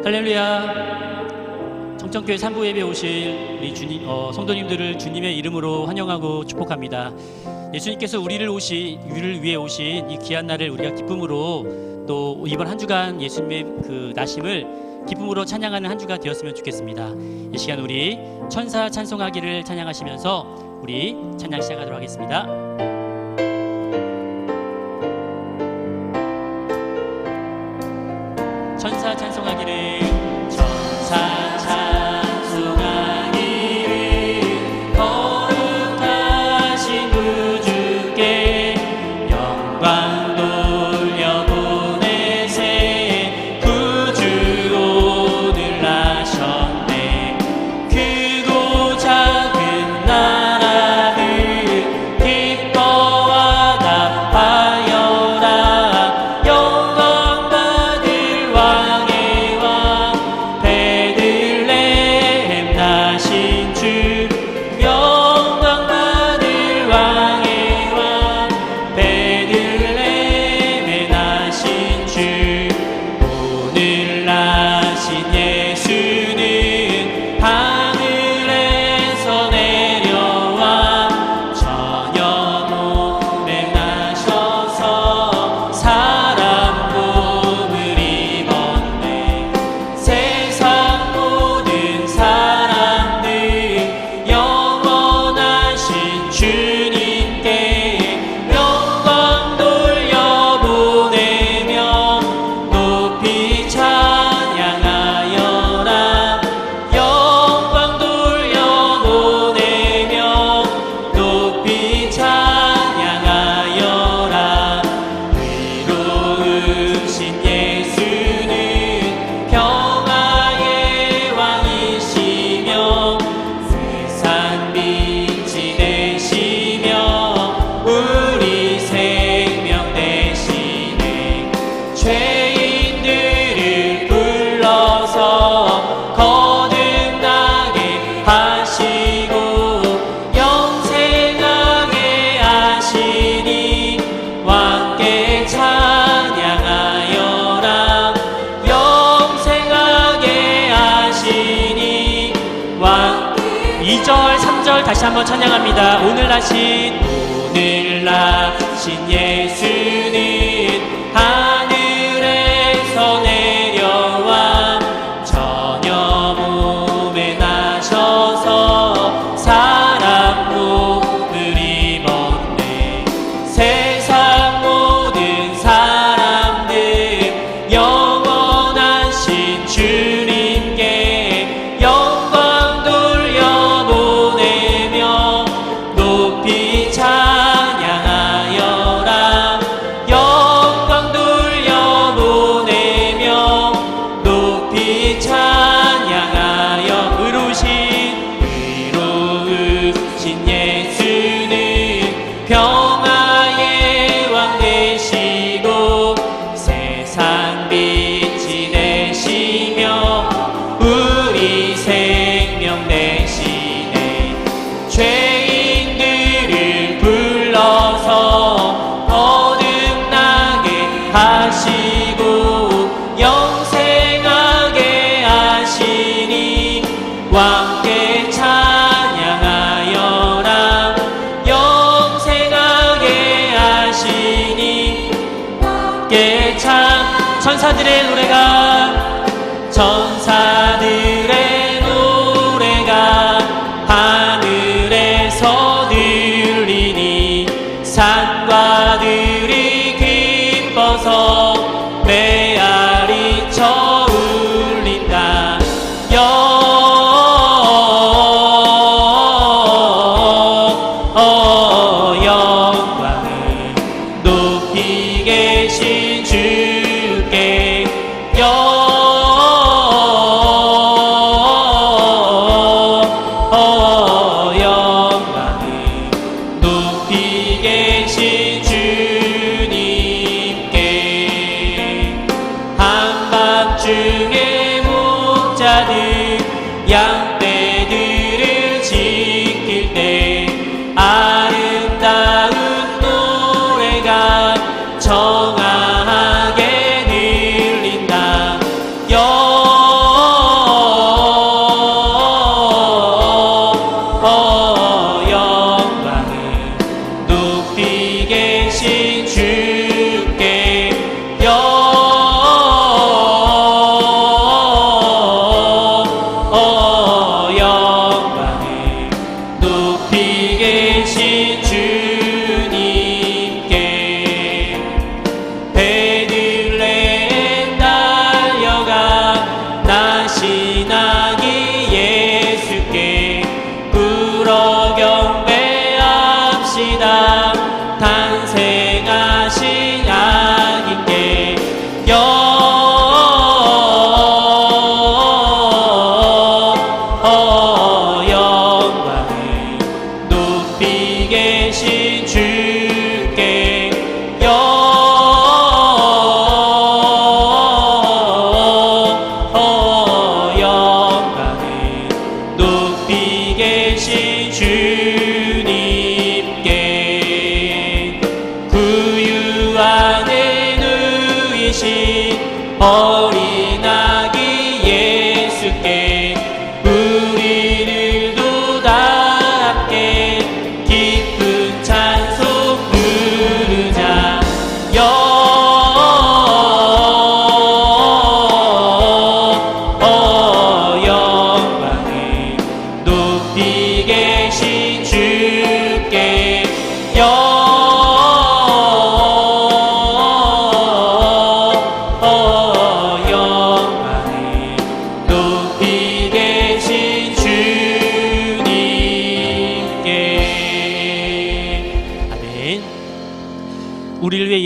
할렐루야. 청천교회 산부 예배 오실 우리 주님, 성도님들을 주님의 이름으로 환영하고 축복합니다. 예수님께서 우리를 위해 오신 이 귀한 날을 우리가 기쁨으로, 또 이번 한 주간 예수님의 그 나심을 기쁨으로 찬양하는 한 주가 되었으면 좋겠습니다. 이 시간 우리 천사 찬송하기를 찬양하시면서 우리 찬양 시작하도록 하겠습니다. 천사 찬송하기를, 천사 찬송하기를, 거룩하신 구주께 영광 돌려보내세. 구주 오늘 나셨네. 크고 작은 나라들 기뻐와 답하여라. 영광 받을 왕의 왕 베들레헴 나신 주. 영광 받을 왕의 왕 베들레헴에 나신 주. 오늘 나신 예수는 하늘에서 내려와 저녁 몸에 나셔서 사람 몸을 입었네. 세상 모든 사람들 영원하신 주님께 영광 돌려보내며 높이 찬양하여라. 영광 돌려보내며 높이 찬양하여라. 의로우신 예수는 평화의 왕이시며 세상 빛이 되시며 우리 생명 되시네. 죄인들을 불러서 거듭나게 하시고 영생하게 하시니 왕께 찬양하여라. 영생하게 하시니 왕. 2절 3절 다시 한번 찬양합니다. 오늘 나신 예수는 하늘에서 내려와 저녁 몸에 나셔서 사람 몸을 입었네. 세상 모든 사람들 영원하신 주님께 영광 돌려보내며 높이 찬양하여라. 영광 돌려보내며 높이 찬양하여. 의로우신 예수는 평화의 왕 되시고 세상 빛이 되시며 우리 생명 되시네. 죄인들을 불러서 거듭나게 하시고 영생하게 하시니 왕께 찬양하여라. 영생하게 하시니 왕께 천사들의 노래가, 천사들의 노래가 하늘에서 들리니 산과 들이 기뻐서 메아리 쳐 울린다. 영광을 높이 계신 주께 영광을 높이 계신 주님께. 한밤중에 목자들 양떼들을 지킬 때 아름다운 노래가 정하게 들린다.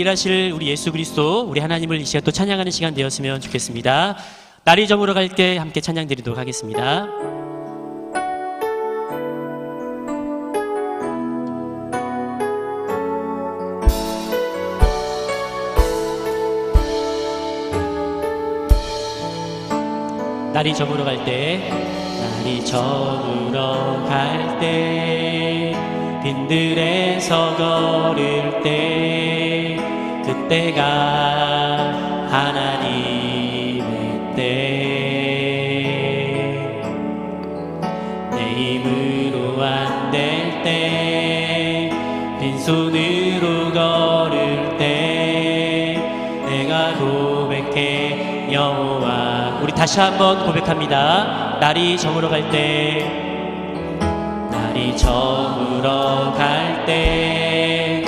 일하실 우리 예수 그리스도, 우리 하나님을 이 시간 또 찬양하는 시간 되었으면 좋겠습니다. 날이 저물어 갈 때 함께 찬양 드리도록 하겠습니다. 날이 저물어 갈 때, 날이 저물어 갈 때, 빈들에서 걸을 때, 그때가 하나님의 때. 내 힘으로 안 될 때, 빈손으로 걸을 때, 내가 고백해 여호와. 우리 다시 한번 고백합니다. 날이 저물어 갈 때, 날이 저물어 갈 때,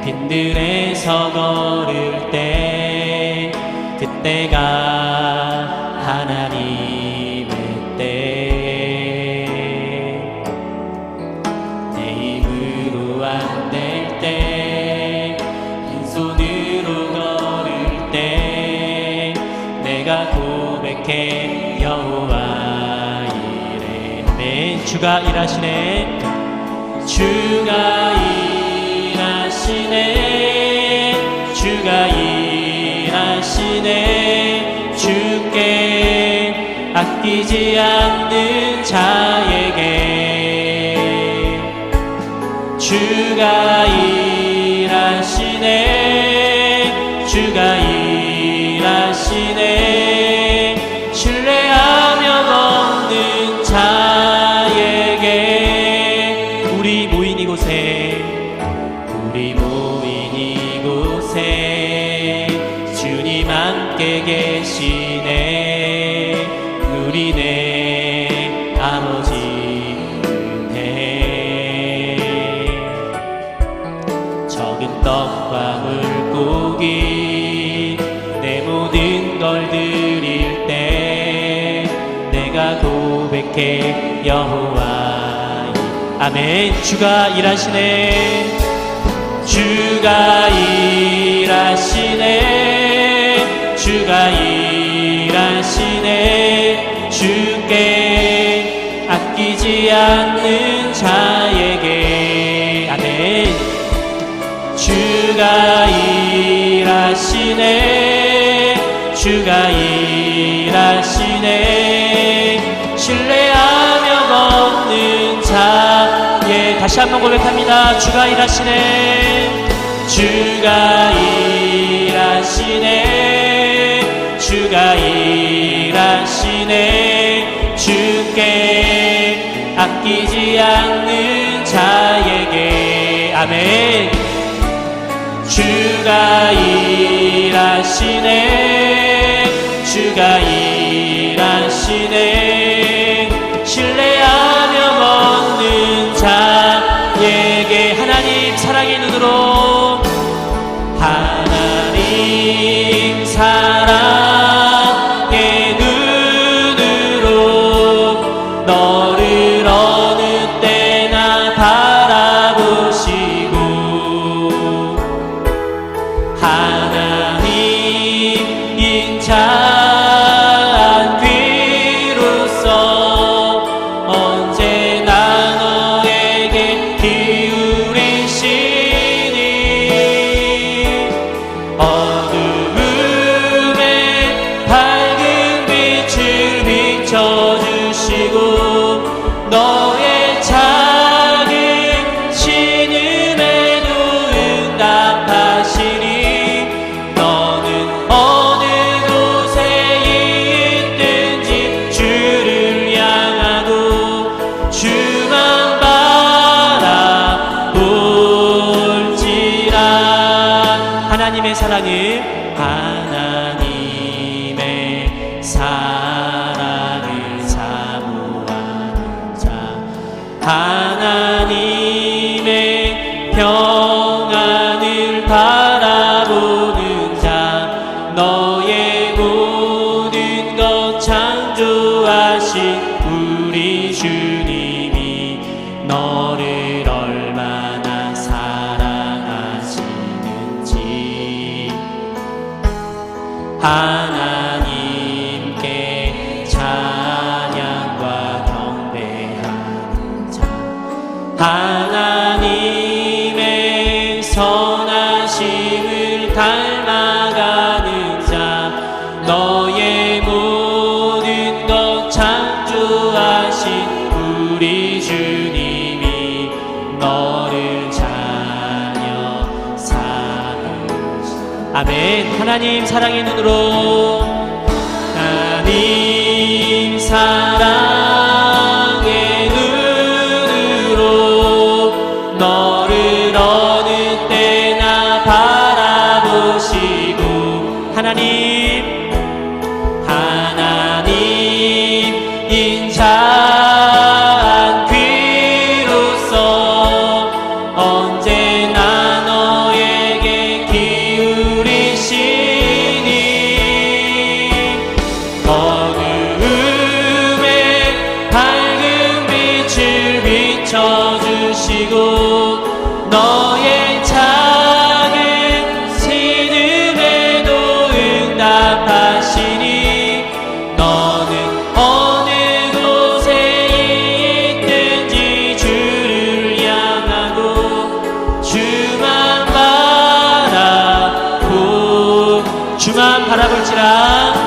빈들에서 걸을 때, 그때가 하나님의 때. 내 힘으로 안 될 때, 빈손으로 걸을 때, 내가 고백해 여호와 이래. 아멘. 주가 일하시네. 주가 일하시네. 주가 일하시네. 주께 아끼지 않는 자에게 주가 일하시네. 주가 일하시네. 신뢰하며 먹는 자에게. 우리 모인 이곳에, 우리 모인 이곳에 주님 함께 계시네. 누리네 아버지 은혜. 적은 떡과 물고기 내 모든 걸 드릴 때, 내가 고백해 여호와. 아멘. 주가 일하시네. 주가 일하시네. 주가 일하시네. 주께 아끼지 않는 자에게. 아멘. 주가 일하시네. 주가 일하시네. 신뢰하며 먹는 자에. 다시 한번 고백합니다. 주가 일하시네. 주가 일하시네. 주가 일하시네. 주께 아끼지 않는 자에게. 아멘. 주가 일하시네. 주가 일하시네. 신뢰하며 먹는 자에게. 하나님 사랑의 눈으로, 하나님 사랑의 눈으로 너를 어느 때나 바라보시고, 하나님 인자한 귀로서 언제나 너에게 기울이시니, 어두움에 밝은 빛을 비춰주시고, 너의 작은 신음에도 응답하시니, 너는 어느 곳에 있든지 주를 향하고 주만 바라볼지라. 하나님의 사랑을, 하나님의 사랑을 사모하는 자, 하나님의 평안을 바라보는 자, 너의 모든 것 창조하신 우리 주님이 너를 얼마나 사랑하시는지. 하나님께 찬양과 경배하는 자 하나님의 선하심을 닮아가는 자 너의 모든 것 창조하신 우리 주님이 너를 자녀 삼으시라. 아멘. 하나님 사랑의 눈으로 하나님 사랑의 눈으로 너를 어느 때나 바라보시고 하나님 인자한 귀로서 언제나 너에게 기울이시니 어두움에 밝은 빛을 비춰주시고 너의 작은 시름에도 응답하시니 너는 어느 곳에 있든지 주를 향하고 주만 바라볼지라 주만 바라볼지라.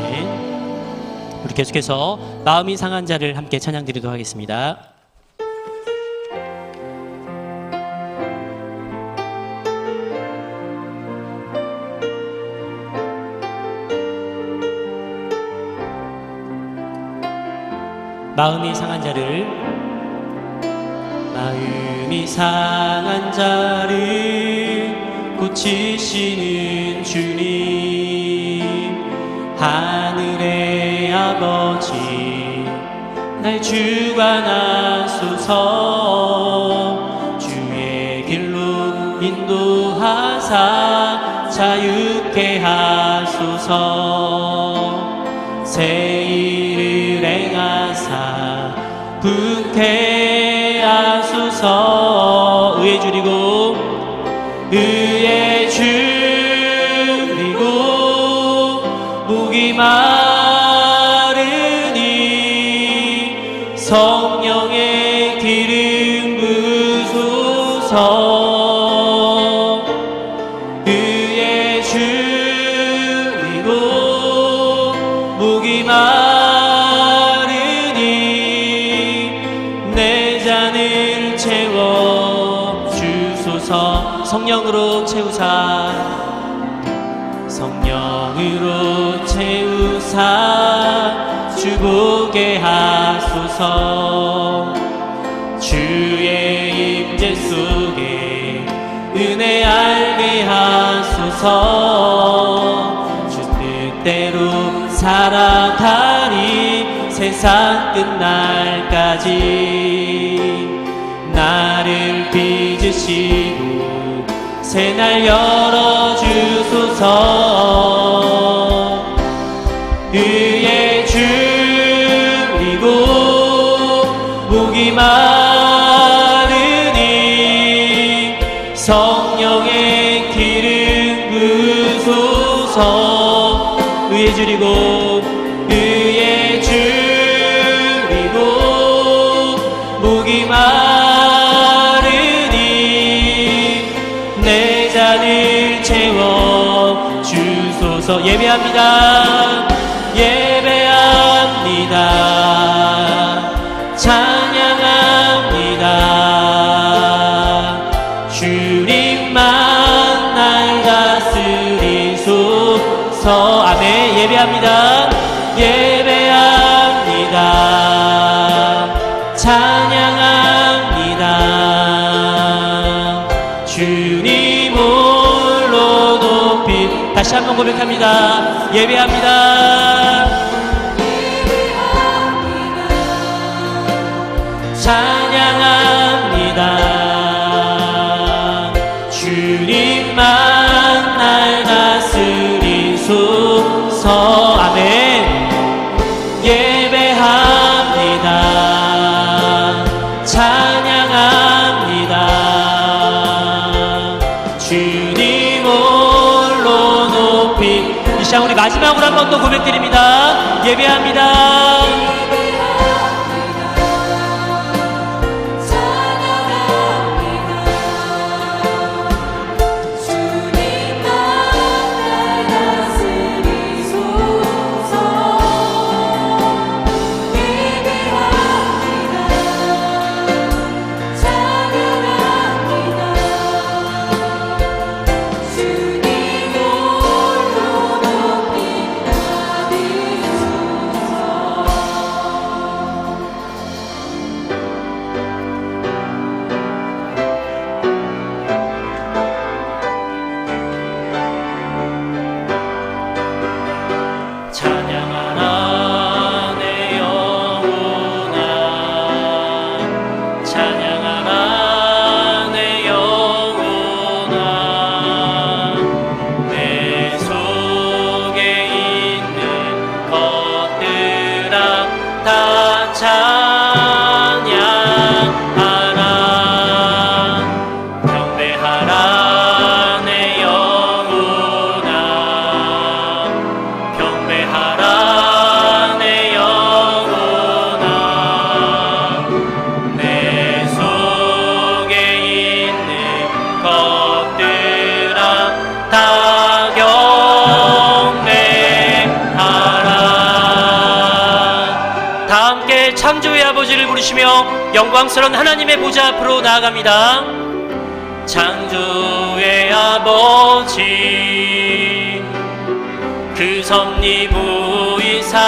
아멘. 우리 계속해서 마음이 상한 자를 함께 찬양드리도록 하겠습니다. 마음이 상한 자를 고치시는 주님 하늘의 아버지 날 주관하소서 주의 길로 인도하사 자유케 하소서 새 일을 행하사 분케 하소서 의에 줄이고 목이 마르니 성령의 기름 부으소서 의에 줄이고 목이 마르니 내 잔을 채워 주소서 성령으로 채우사 주보게 하소서 주의 임재 속에 은혜 알게 하소서 주 뜻대로 살아가리 세상 끝날까지 나를 빚으시고 새날 열어주소서 의에 줄이고 목이 마르니 성령의 기름 부으소서 의에 줄이고 목이 마르니 내 잔을 채워 주소서 예배합니다 찬양합니다 주님만 날 다스리소서 아멘 예배합니다 찬양합니다 주님 홀로 높이 다시 한번 고백합니다 예배합니다 찬양합니다 주님만 날 다스리소서 아멘 마지막으로 한 번 더 고백드립니다. 예배합니다. 창조의 아버지를 부르시며 영광스러운 하나님의 보좌 앞으로 나아갑니다. 창조의 아버지 그 섭리부이사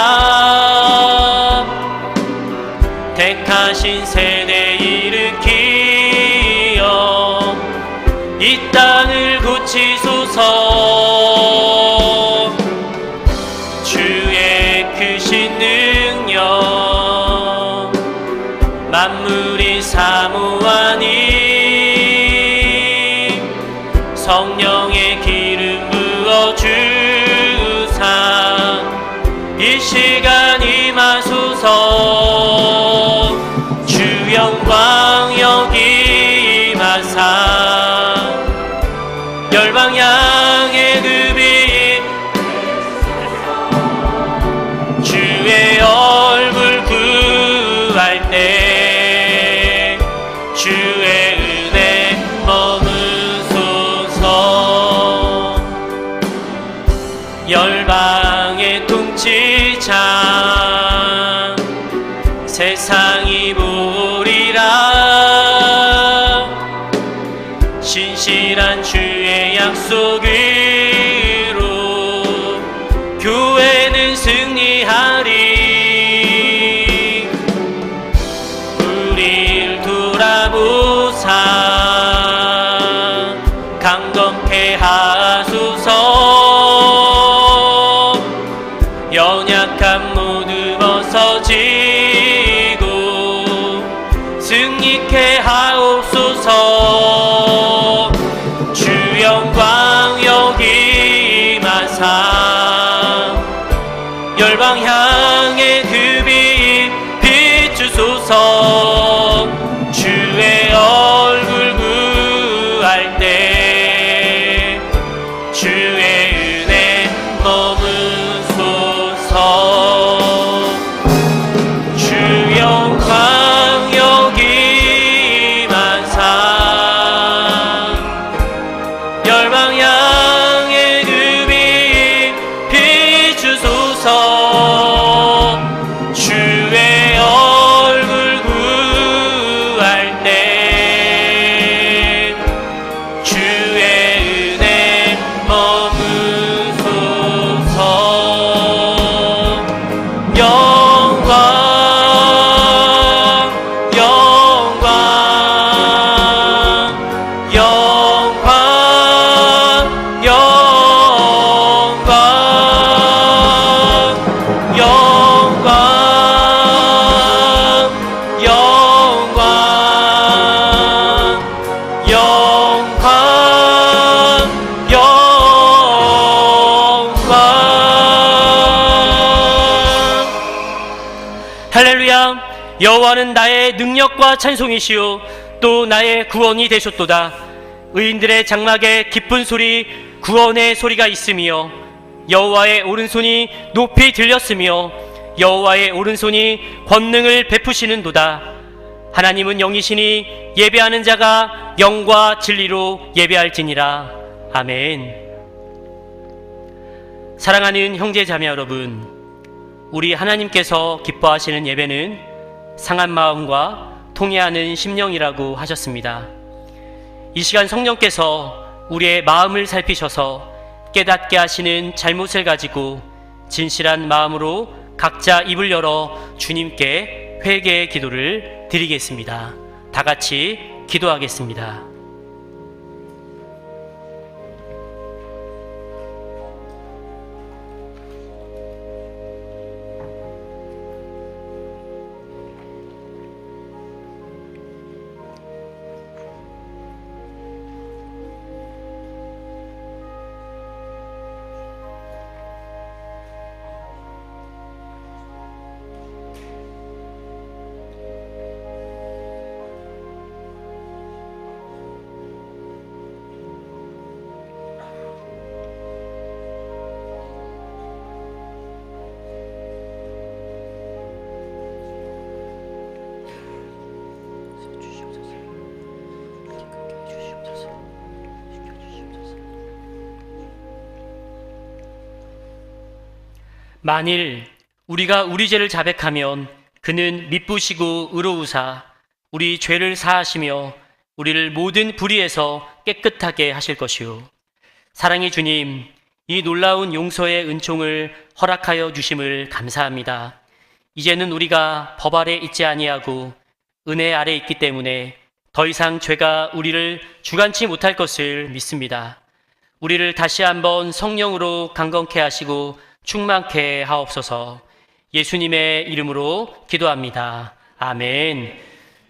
택하신 세대 일으키어 이 땅을 고치소서. 주의 크신 능력 만물이 사모하니 성령의 기름 부어주사 이 시간 임하소서. 주 영광 여기 임하사 열방 향해 그 빛 주의 얼굴 구할 때 주의 은혜 머무소서. 열방의 통치자 세상이 보리라. 신실한 주의 약속으로 교회는 승리하리. 우릴 돌아보사 강건케 하소서. 연약함 모두 벗어지고 승리케 하옵소서. 주 영광 여기 임하사 열방 향해 그 빛 비추소서. 주의 얼굴 구할 때 주의 은혜 머무소서. 주 영광 여기 임하사 열방 향해 그 빛 비추소서. 주의 얼굴 구할 때 주의 은혜 머무소서. 영광 영광 영광 영광 영광 영광 영광 영광. 할렐루야. 여호와는 나의 능력과 찬송이시요 또 나의 구원이 되셨도다. 의인들의 장막에 기쁜 소리 구원의 소리가 있으며 여호와의 오른손이 높이 들렸으며 여호와의 오른손이 권능을 베푸시는도다. 하나님은 영이시니 예배하는 자가 영과 진리로 예배할지니라. 아멘. 사랑하는 형제자매 여러분, 우리 하나님께서 기뻐하시는 예배는 상한 마음과 통회하는 심령이라고 하셨습니다. 이 시간 성령께서 우리의 마음을 살피셔서 깨닫게 하시는 잘못을 가지고 진실한 마음으로 각자 입을 열어 주님께 회개의 기도를 드리겠습니다. 다 같이 기도하겠습니다. 만일 우리가 우리 죄를 자백하면 그는 미쁘시고 의로우사 우리 죄를 사하시며 우리를 모든 불의에서 깨끗하게 하실 것이요. 사랑의 주님, 이 놀라운 용서의 은총을 허락하여 주심을 감사합니다. 이제는 우리가 법 아래 있지 아니하고 은혜 아래 있기 때문에 더 이상 죄가 우리를 주관치 못할 것을 믿습니다. 우리를 다시 한번 성령으로 강건케 하시고 충만케 하옵소서. 예수님의 이름으로 기도합니다. 아멘.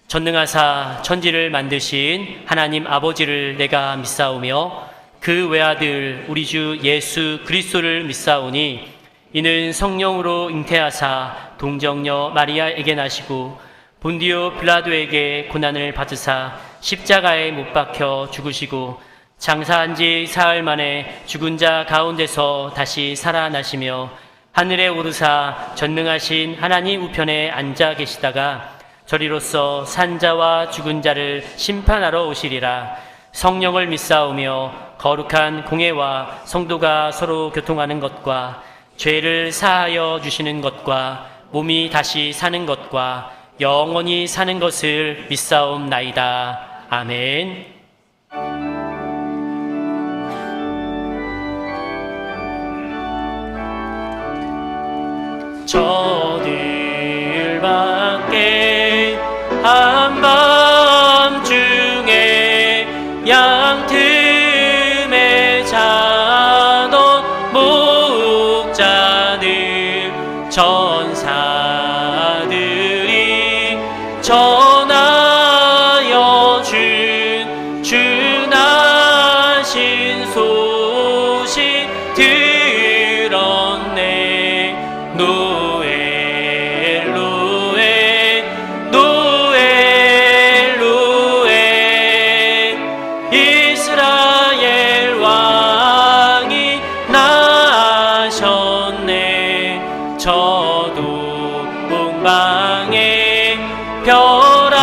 전능하사 천지를 만드신 하나님 아버지를 내가 믿사오며 그 외아들 우리 주 예수 그리스도를 믿사오니 이는 성령으로 잉태하사 동정녀 마리아에게 나시고 본디오 빌라도에게 고난을 받으사 십자가에 못 박혀 죽으시고 장사한 지 사흘 만에 죽은 자 가운데서 다시 살아나시며 하늘에 오르사 전능하신 하나님 우편에 앉아 계시다가 저리로서 산자와 죽은 자를 심판하러 오시리라. 성령을 믿사오며 거룩한 공회와 성도가 서로 교통하는 것과 죄를 사하여 주시는 것과 몸이 다시 사는 것과 영원히 사는 것을 믿사옵나이다. 아멘. 저들밖에 한밤중에 양틈에 자던 목자들 전사들이 전하여 준 주나신 소식 들었네. 노엘 노엘 노엘 노엘 이스라엘 왕이 나셨네. 저 동방의 별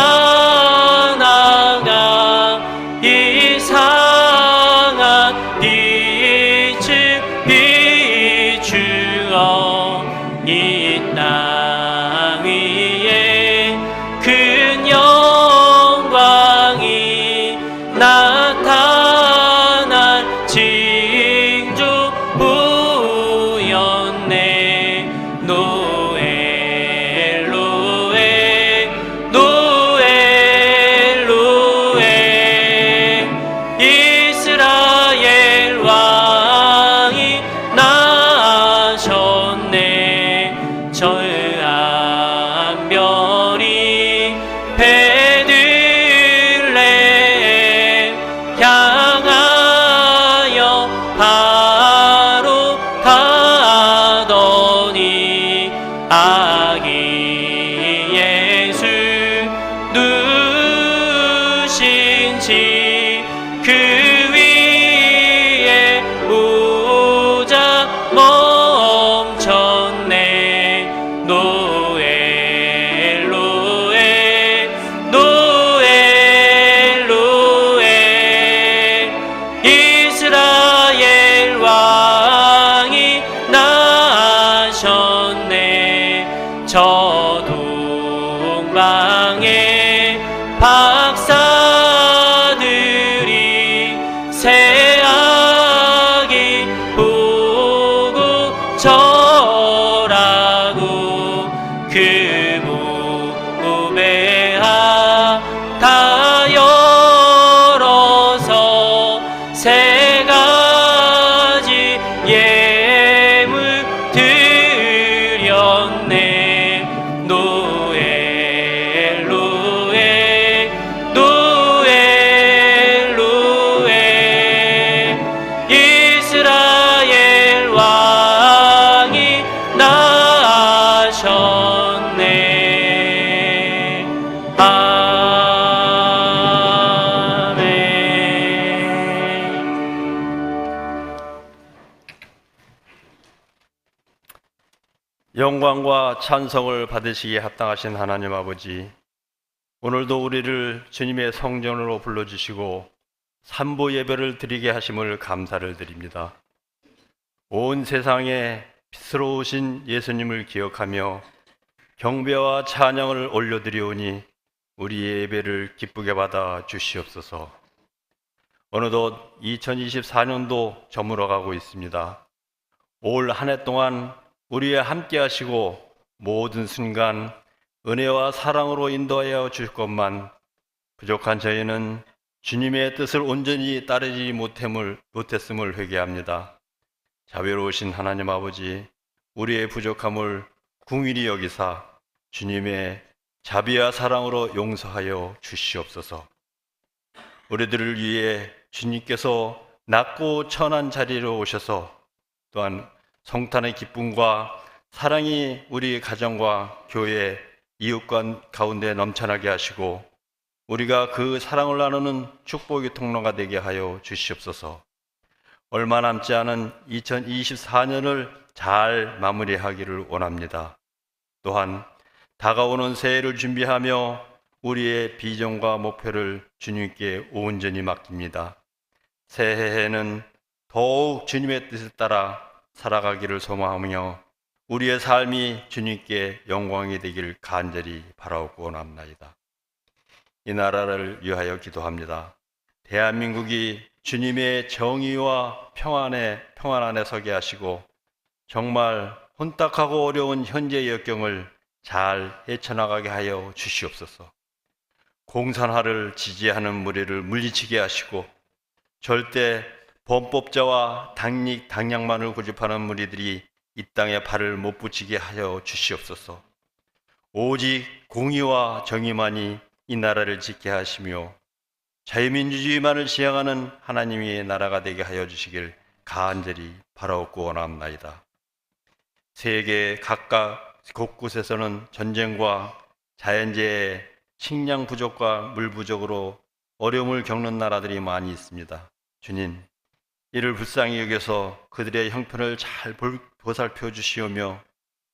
열방의 박사들이 새아기 보고 절하고 그 무배하 다 열어서 세 가지 예물 드렸네. 노엘 노엘 노엘 노엘 이스라엘 왕이 나셨네. 아멘. 영광과 찬송을 받으시기에 합당하신 하나님 아버지, 오늘도 우리를 주님의 성전으로 불러주시고 산보 예배를 드리게 하심을 감사를 드립니다. 온 세상에 빛으로 오신 예수님을 기억하며 경배와 찬양을 올려드리오니 우리의 예배를 기쁘게 받아 주시옵소서. 어느덧 2024년도 저물어가고 있습니다. 올 한 해 동안 우리와 함께 하시고 모든 순간 은혜와 사랑으로 인도하여 주실 것만 부족한 저희는 주님의 뜻을 온전히 따르지 못했음을 회개합니다. 자비로우신 하나님 아버지, 우리의 부족함을 긍휼히 여기사 주님의 자비와 사랑으로 용서하여 주시옵소서. 우리들을 위해 주님께서 낮고 천한 자리로 오셔서 또한 성탄의 기쁨과 사랑이 우리 가정과 교회, 이웃간 가운데 넘쳐나게 하시고 우리가 그 사랑을 나누는 축복의 통로가 되게 하여 주시옵소서. 얼마 남지 않은 2024년을 잘 마무리하기를 원합니다. 또한 다가오는 새해를 준비하며 우리의 비전과 목표를 주님께 온전히 맡깁니다. 새해에는 더욱 주님의 뜻을 따라 살아가기를 소망하며 우리의 삶이 주님께 영광이 되길 간절히 바라옵고 원합니다. 이 나라를 위하여 기도합니다. 대한민국이 주님의 정의와 평안 안에 서게 하시고 정말 혼탁하고 어려운 현재의 역경을 잘 헤쳐나가게 하여 주시옵소서. 공산화를 지지하는 무리를 물리치게 하시고 절대 범법자와 당량만을 고집하는 무리들이 이 땅에 발을 못 붙이게 하여 주시옵소서. 오직 공의와 정의만이 이 나라를 지키게 하시며 자유민주주의만을 지향하는 하나님의 나라가 되게 하여 주시길 간절히 바라옵고 원합나이다. 세계 각각 곳곳에서는 전쟁과 자연재해, 식량 부족과 물 부족으로 어려움을 겪는 나라들이 많이 있습니다. 주님, 이를 불쌍히 여겨서 그들의 형편을 잘 보살펴 주시오며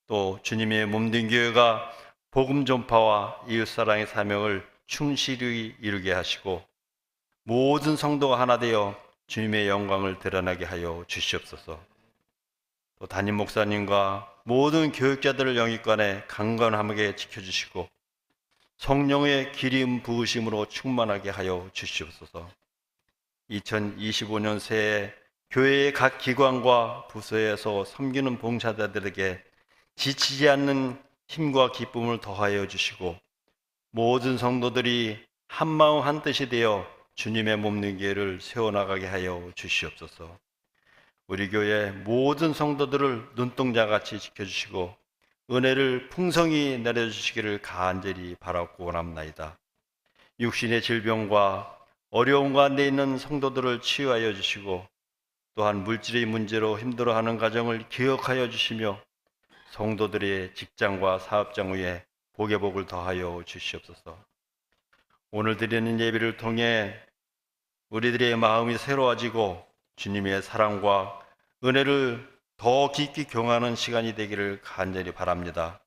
또 주님의 몸된 교회가 복음 전파와 이웃사랑의 사명을 충실히 이루게 하시고 모든 성도가 하나 되어 주님의 영광을 드러나게 하여 주시옵소서. 또 담임 목사님과 모든 교육자들을 영육간에 강건하게 지켜주시고 성령의 기름 부으심으로 충만하게 하여 주시옵소서. 2025년 새해 교회의 각 기관과 부서에서 섬기는 봉사자들에게 지치지 않는 힘과 기쁨을 더하여 주시고 모든 성도들이 한마음 한뜻이 되어 주님의 몸된 교회를 세워나가게 하여 주시옵소서. 우리 교회 모든 성도들을 눈동자같이 지켜주시고 은혜를 풍성히 내려주시기를 간절히 바라고 원합나이다. 육신의 질병과 어려움 가운데 있는 성도들을 치유하여 주시고 또한 물질의 문제로 힘들어하는 가정을 기억하여 주시며 성도들의 직장과 사업장 위에 복의 복을 더하여 주시옵소서. 오늘 드리는 예배를 통해 우리들의 마음이 새로워지고 주님의 사랑과 은혜를 더 깊이 경험하는 시간이 되기를 간절히 바랍니다.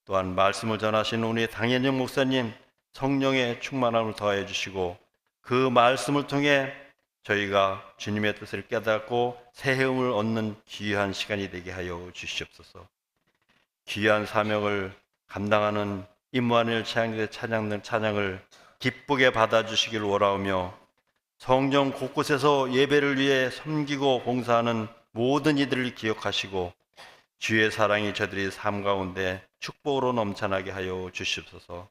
또한 말씀을 전하신 우리 당현영 목사님 성령의 충만함을 더하여 주시고 그 말씀을 통해 저희가 주님의 뜻을 깨닫고 새 해움을 얻는 귀한 시간이 되게 하여 주시옵소서. 귀한 사명을 감당하는 임무한일 찬양대 찬양을 기쁘게 받아주시길 원하오며 성령 곳곳에서 예배를 위해 섬기고 봉사하는 모든 이들을 기억하시고 주의 사랑이 저들의 삶 가운데 축복으로 넘쳐나게 하여 주시옵소서.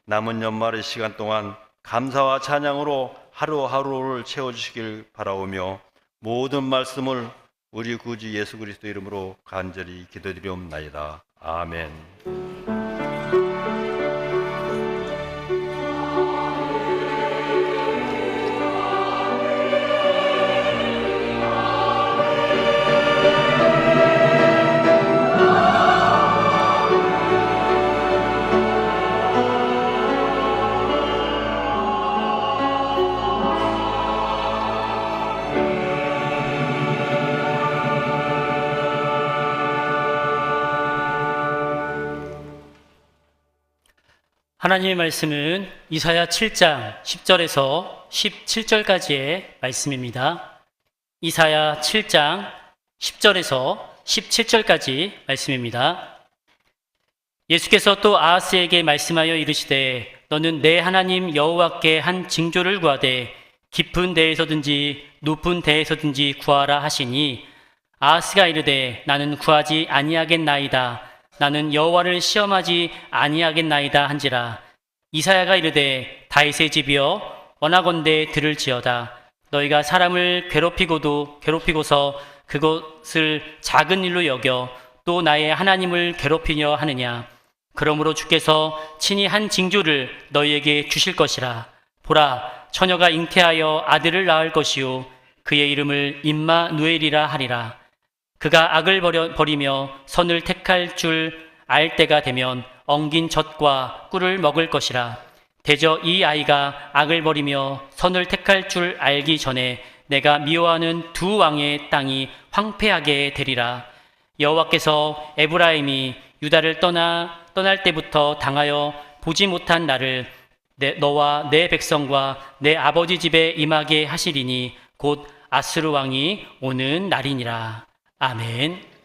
남은 연말의 시간 동안 감사와 찬양으로 하루하루를 채워주시길 바라오며 모든 말씀을 우리 구주 예수 그리스도 이름으로 간절히 기도드리옵나이다. 아멘. 하나님의 말씀은 이사야 7장 10절에서 17절까지의 말씀입니다. 이사야 7장 10절에서 17절까지 말씀입니다. 예수께서 또 아하스에게 말씀하여 이르시되 너는 내 하나님 여호와께 한 징조를 구하되 깊은 데에서든지 높은 데에서든지 구하라 하시니 아하스가 이르되 나는 구하지 아니하겠나이다. 나는 여호와를 시험하지 아니하겠나이다 한지라. 이사야가 이르되 다윗의 집이여 원하건대 들을지어다. 너희가 사람을 괴롭히고서 그것을 작은 일로 여겨 또 나의 하나님을 괴롭히려 하느냐. 그러므로 주께서 친히 한 징조를 너희에게 주실 것이라. 보라, 처녀가 잉태하여 아들을 낳을 것이요 그의 이름을 임마누엘이라 하리라. 그가 악을 버리며 선을 택할 줄 알 때가 되면 엉긴 젖과 꿀을 먹을 것이라. 대저 이 아이가 악을 버리며 선을 택할 줄 알기 전에 내가 미워하는 두 왕의 땅이 황폐하게 되리라. 여호와께서 에브라임이 유다를 떠날 때부터 당하여 보지 못한 나를 너와 내 백성과 내 아버지 집에 임하게 하시리니 곧 아스루 왕이 오는 날이니라. 아멘.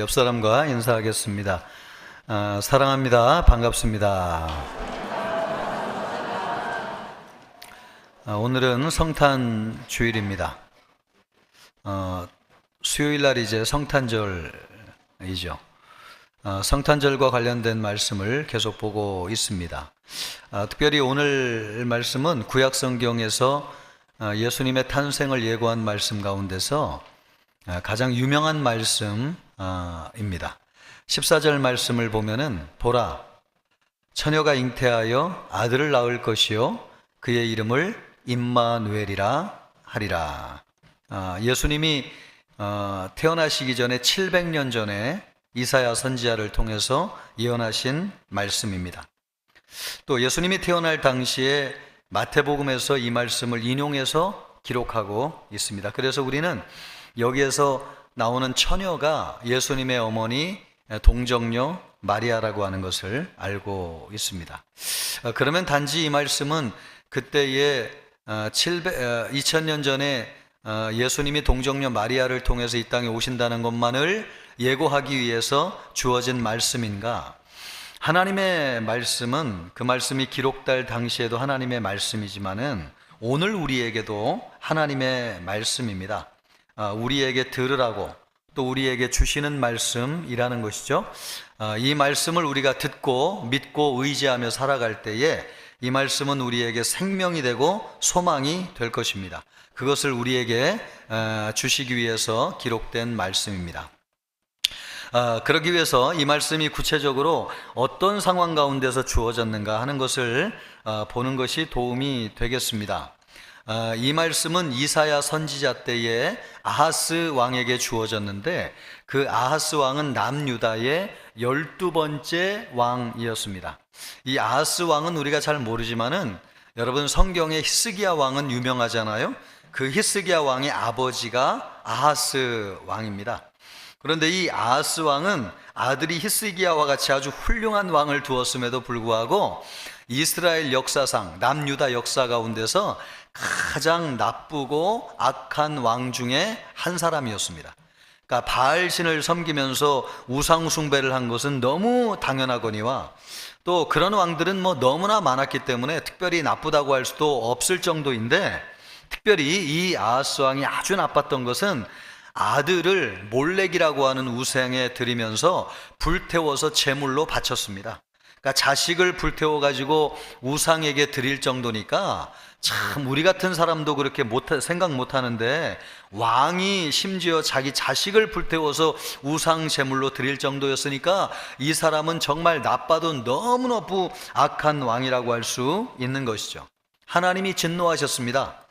옆 사람과 인사하겠습니다. 사랑합니다. 반갑습니다. 오늘은 성탄 주일입니다. 수요일 날 이제 성탄절이죠. 성탄절과 관련된 말씀을 계속 보고 있습니다. 특별히 오늘 말씀은 구약 성경에서 예수님의 탄생을 예고한 말씀 가운데서 가장 유명한 말씀입니다. 14절 말씀을 보면은 보라, 처녀가 잉태하여 아들을 낳을 것이요 그의 이름을 임마누엘이라 하리라. 예수님이 태어나시기 전에 700년 전에 이사야 선지자를 통해서 예언하신 말씀입니다. 또 예수님이 태어날 당시에 마태복음에서 이 말씀을 인용해서 기록하고 있습니다. 그래서 우리는 여기에서 나오는 처녀가 예수님의 어머니 동정녀 마리아라고 하는 것을 알고 있습니다. 그러면 단지 이 말씀은 그때의 2000년 전에 예수님이 동정녀 마리아를 통해서 이 땅에 오신다는 것만을 예고하기 위해서 주어진 말씀인가? 하나님의 말씀은 그 말씀이 기록될 당시에도 하나님의 말씀이지만은 오늘 우리에게도 하나님의 말씀입니다. 우리에게 들으라고 또 우리에게 주시는 말씀이라는 것이죠. 이 말씀을 우리가 듣고 믿고 의지하며 살아갈 때에 이 말씀은 우리에게 생명이 되고 소망이 될 것입니다. 그것을 우리에게 주시기 위해서 기록된 말씀입니다. 그러기 위해서 이 말씀이 구체적으로 어떤 상황 가운데서 주어졌는가 하는 것을 보는 것이 도움이 되겠습니다. 이 말씀은 이사야 선지자 때에 아하스 왕에게 주어졌는데 그 아하스 왕은 남유다의 12번째 왕이었습니다. 이 아하스 왕은 우리가 잘 모르지만은 여러분 성경의 히스기야 왕은 유명하잖아요. 그 히스기야 왕의 아버지가 아하스 왕입니다. 그런데 이 아하스 왕은 아들이 히스기야와 같이 아주 훌륭한 왕을 두었음에도 불구하고 이스라엘 역사상 남유다 역사 가운데서 가장 나쁘고 악한 왕 중에 한 사람이었습니다. 그러니까 바알신을 섬기면서 우상 숭배를 한 것은 너무 당연하거니와 또 그런 왕들은 너무나 많았기 때문에 특별히 나쁘다고 할 수도 없을 정도인데 특별히 이 아하스 왕이 아주 나빴던 것은 아들을 몰렉이라고 하는 우상에 드리면서 불태워서 제물로 바쳤습니다. 그러니까 자식을 불태워 가지고 우상에게 드릴 정도니까 참 우리 같은 사람도 그렇게 생각 못 하는데 왕이 심지어 자기 자식을 불태워서 우상 제물로 드릴 정도였으니까 이 사람은 정말 나빠도 너무너무 악한 왕이라고 할 수 있는 것이죠. 하나님이 진노하셨습니다.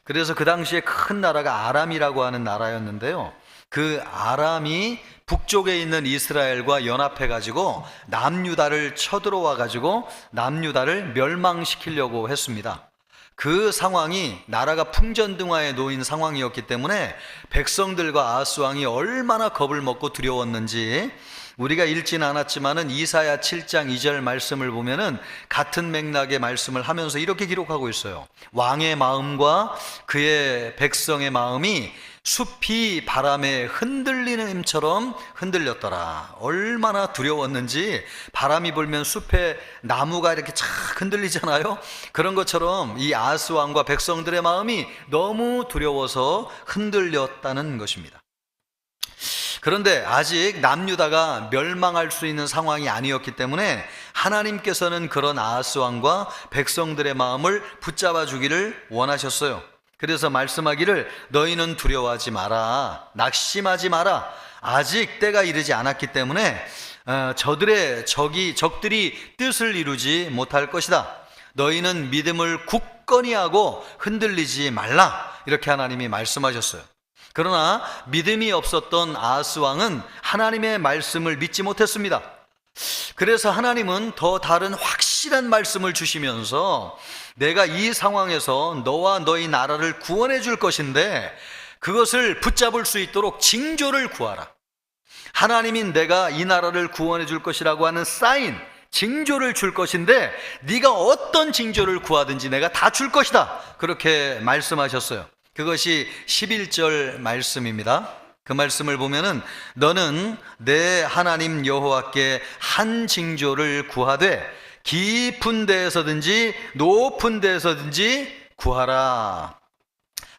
그래서 그 당시에 큰 나라가 아람이라고 하는 나라였는데요. 그 아람이 북쪽에 있는 이스라엘과 연합해 가지고 남유다를 쳐들어와 가지고 남유다를 멸망시키려고 했습니다. 그 상황이 나라가 풍전등화에 놓인 상황이었기 때문에 백성들과 아하스 왕이 얼마나 겁을 먹고 두려웠는지 우리가 읽지는 않았지만은 이사야 7장 2절 말씀을 보면은 같은 맥락의 말씀을 하면서 이렇게 기록하고 있어요. 왕의 마음과 그의 백성의 마음이 숲이 바람에 흔들리는 힘처럼 흔들렸더라. 얼마나 두려웠는지 바람이 불면 숲에 나무가 이렇게 착 흔들리잖아요. 그런 것처럼 이 아하스 왕과 백성들의 마음이 너무 두려워서 흔들렸다는 것입니다. 그런데 아직 남유다가 멸망할 수 있는 상황이 아니었기 때문에 하나님께서는 그런 아하스 왕과 백성들의 마음을 붙잡아 주기를 원하셨어요. 그래서 말씀하기를 너희는 두려워하지 마라, 낙심하지 마라. 아직 때가 이르지 않았기 때문에 적들이 뜻을 이루지 못할 것이다. 너희는 믿음을 굳건히 하고 흔들리지 말라. 이렇게 하나님이 말씀하셨어요. 그러나 믿음이 없었던 아하스 왕은 하나님의 말씀을 믿지 못했습니다. 그래서 하나님은 더 다른 확실한 말씀을 주시면서 내가 이 상황에서 너와 너희 나라를 구원해 줄 것인데 그것을 붙잡을 수 있도록 징조를 구하라. 하나님인 내가 이 나라를 구원해 줄 것이라고 하는 사인, 징조를 줄 것인데 네가 어떤 징조를 구하든지 내가 다 줄 것이다. 그렇게 말씀하셨어요. 그것이 11절 말씀입니다. 그 말씀을 보면은 너는 내 하나님 여호와께 한 징조를 구하되 깊은 데에서든지 높은 데에서든지 구하라.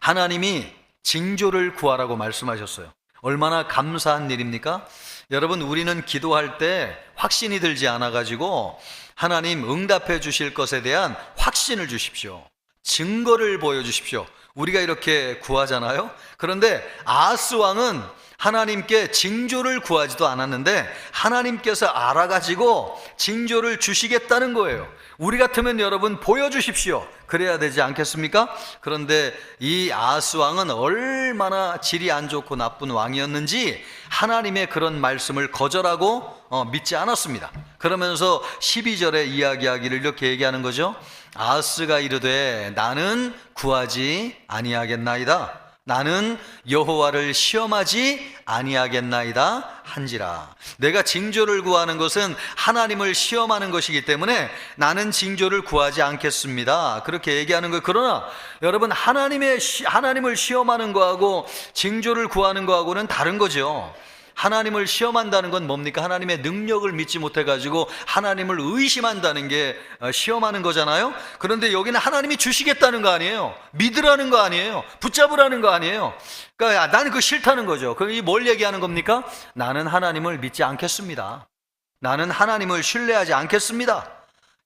하나님이 징조를 구하라고 말씀하셨어요. 얼마나 감사한 일입니까? 여러분, 우리는 기도할 때 확신이 들지 않아 가지고 하나님 응답해 주실 것에 대한 확신을 주십시오. 증거를 보여주십시오. 우리가 이렇게 구하잖아요. 그런데 아하스 왕은 하나님께 징조를 구하지도 않았는데 하나님께서 알아가지고 징조를 주시겠다는 거예요. 우리 같으면 여러분 보여주십시오. 그래야 되지 않겠습니까? 그런데 이 아하스 왕은 얼마나 질이 안 좋고 나쁜 왕이었는지 하나님의 그런 말씀을 거절하고 믿지 않았습니다. 그러면서 12절에 이야기하기를 이렇게 얘기하는 거죠. 아하스가 이르되 나는 구하지 아니하겠나이다. 나는 여호와를 시험하지 아니하겠나이다 한지라. 내가 징조를 구하는 것은 하나님을 시험하는 것이기 때문에 나는 징조를 구하지 않겠습니다. 그렇게 얘기하는 거예요. 그러나 여러분, 하나님을 시험하는 거하고 징조를 구하는 거하고는 다른 거죠. 하나님을 시험한다는 건 뭡니까? 하나님의 능력을 믿지 못해가지고 하나님을 의심한다는 게 시험하는 거잖아요. 그런데 여기는 하나님이 주시겠다는 거 아니에요. 믿으라는 거 아니에요. 붙잡으라는 거 아니에요. 그러니까 나는 그거 싫다는 거죠. 그럼 이 뭘 얘기하는 겁니까? 나는 하나님을 믿지 않겠습니다. 나는 하나님을 신뢰하지 않겠습니다.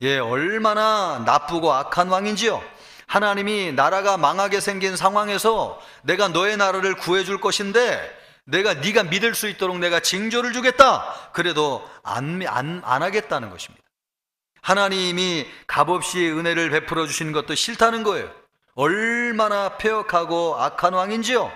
예, 얼마나 나쁘고 악한 왕인지요. 하나님이 나라가 망하게 생긴 상황에서 내가 너의 나라를 구해줄 것인데 네가 믿을 수 있도록 내가 징조를 주겠다. 그래도 안 하겠다는 것입니다. 하나님이 값없이 은혜를 베풀어 주시는 것도 싫다는 거예요. 얼마나 폐역하고 악한 왕인지요.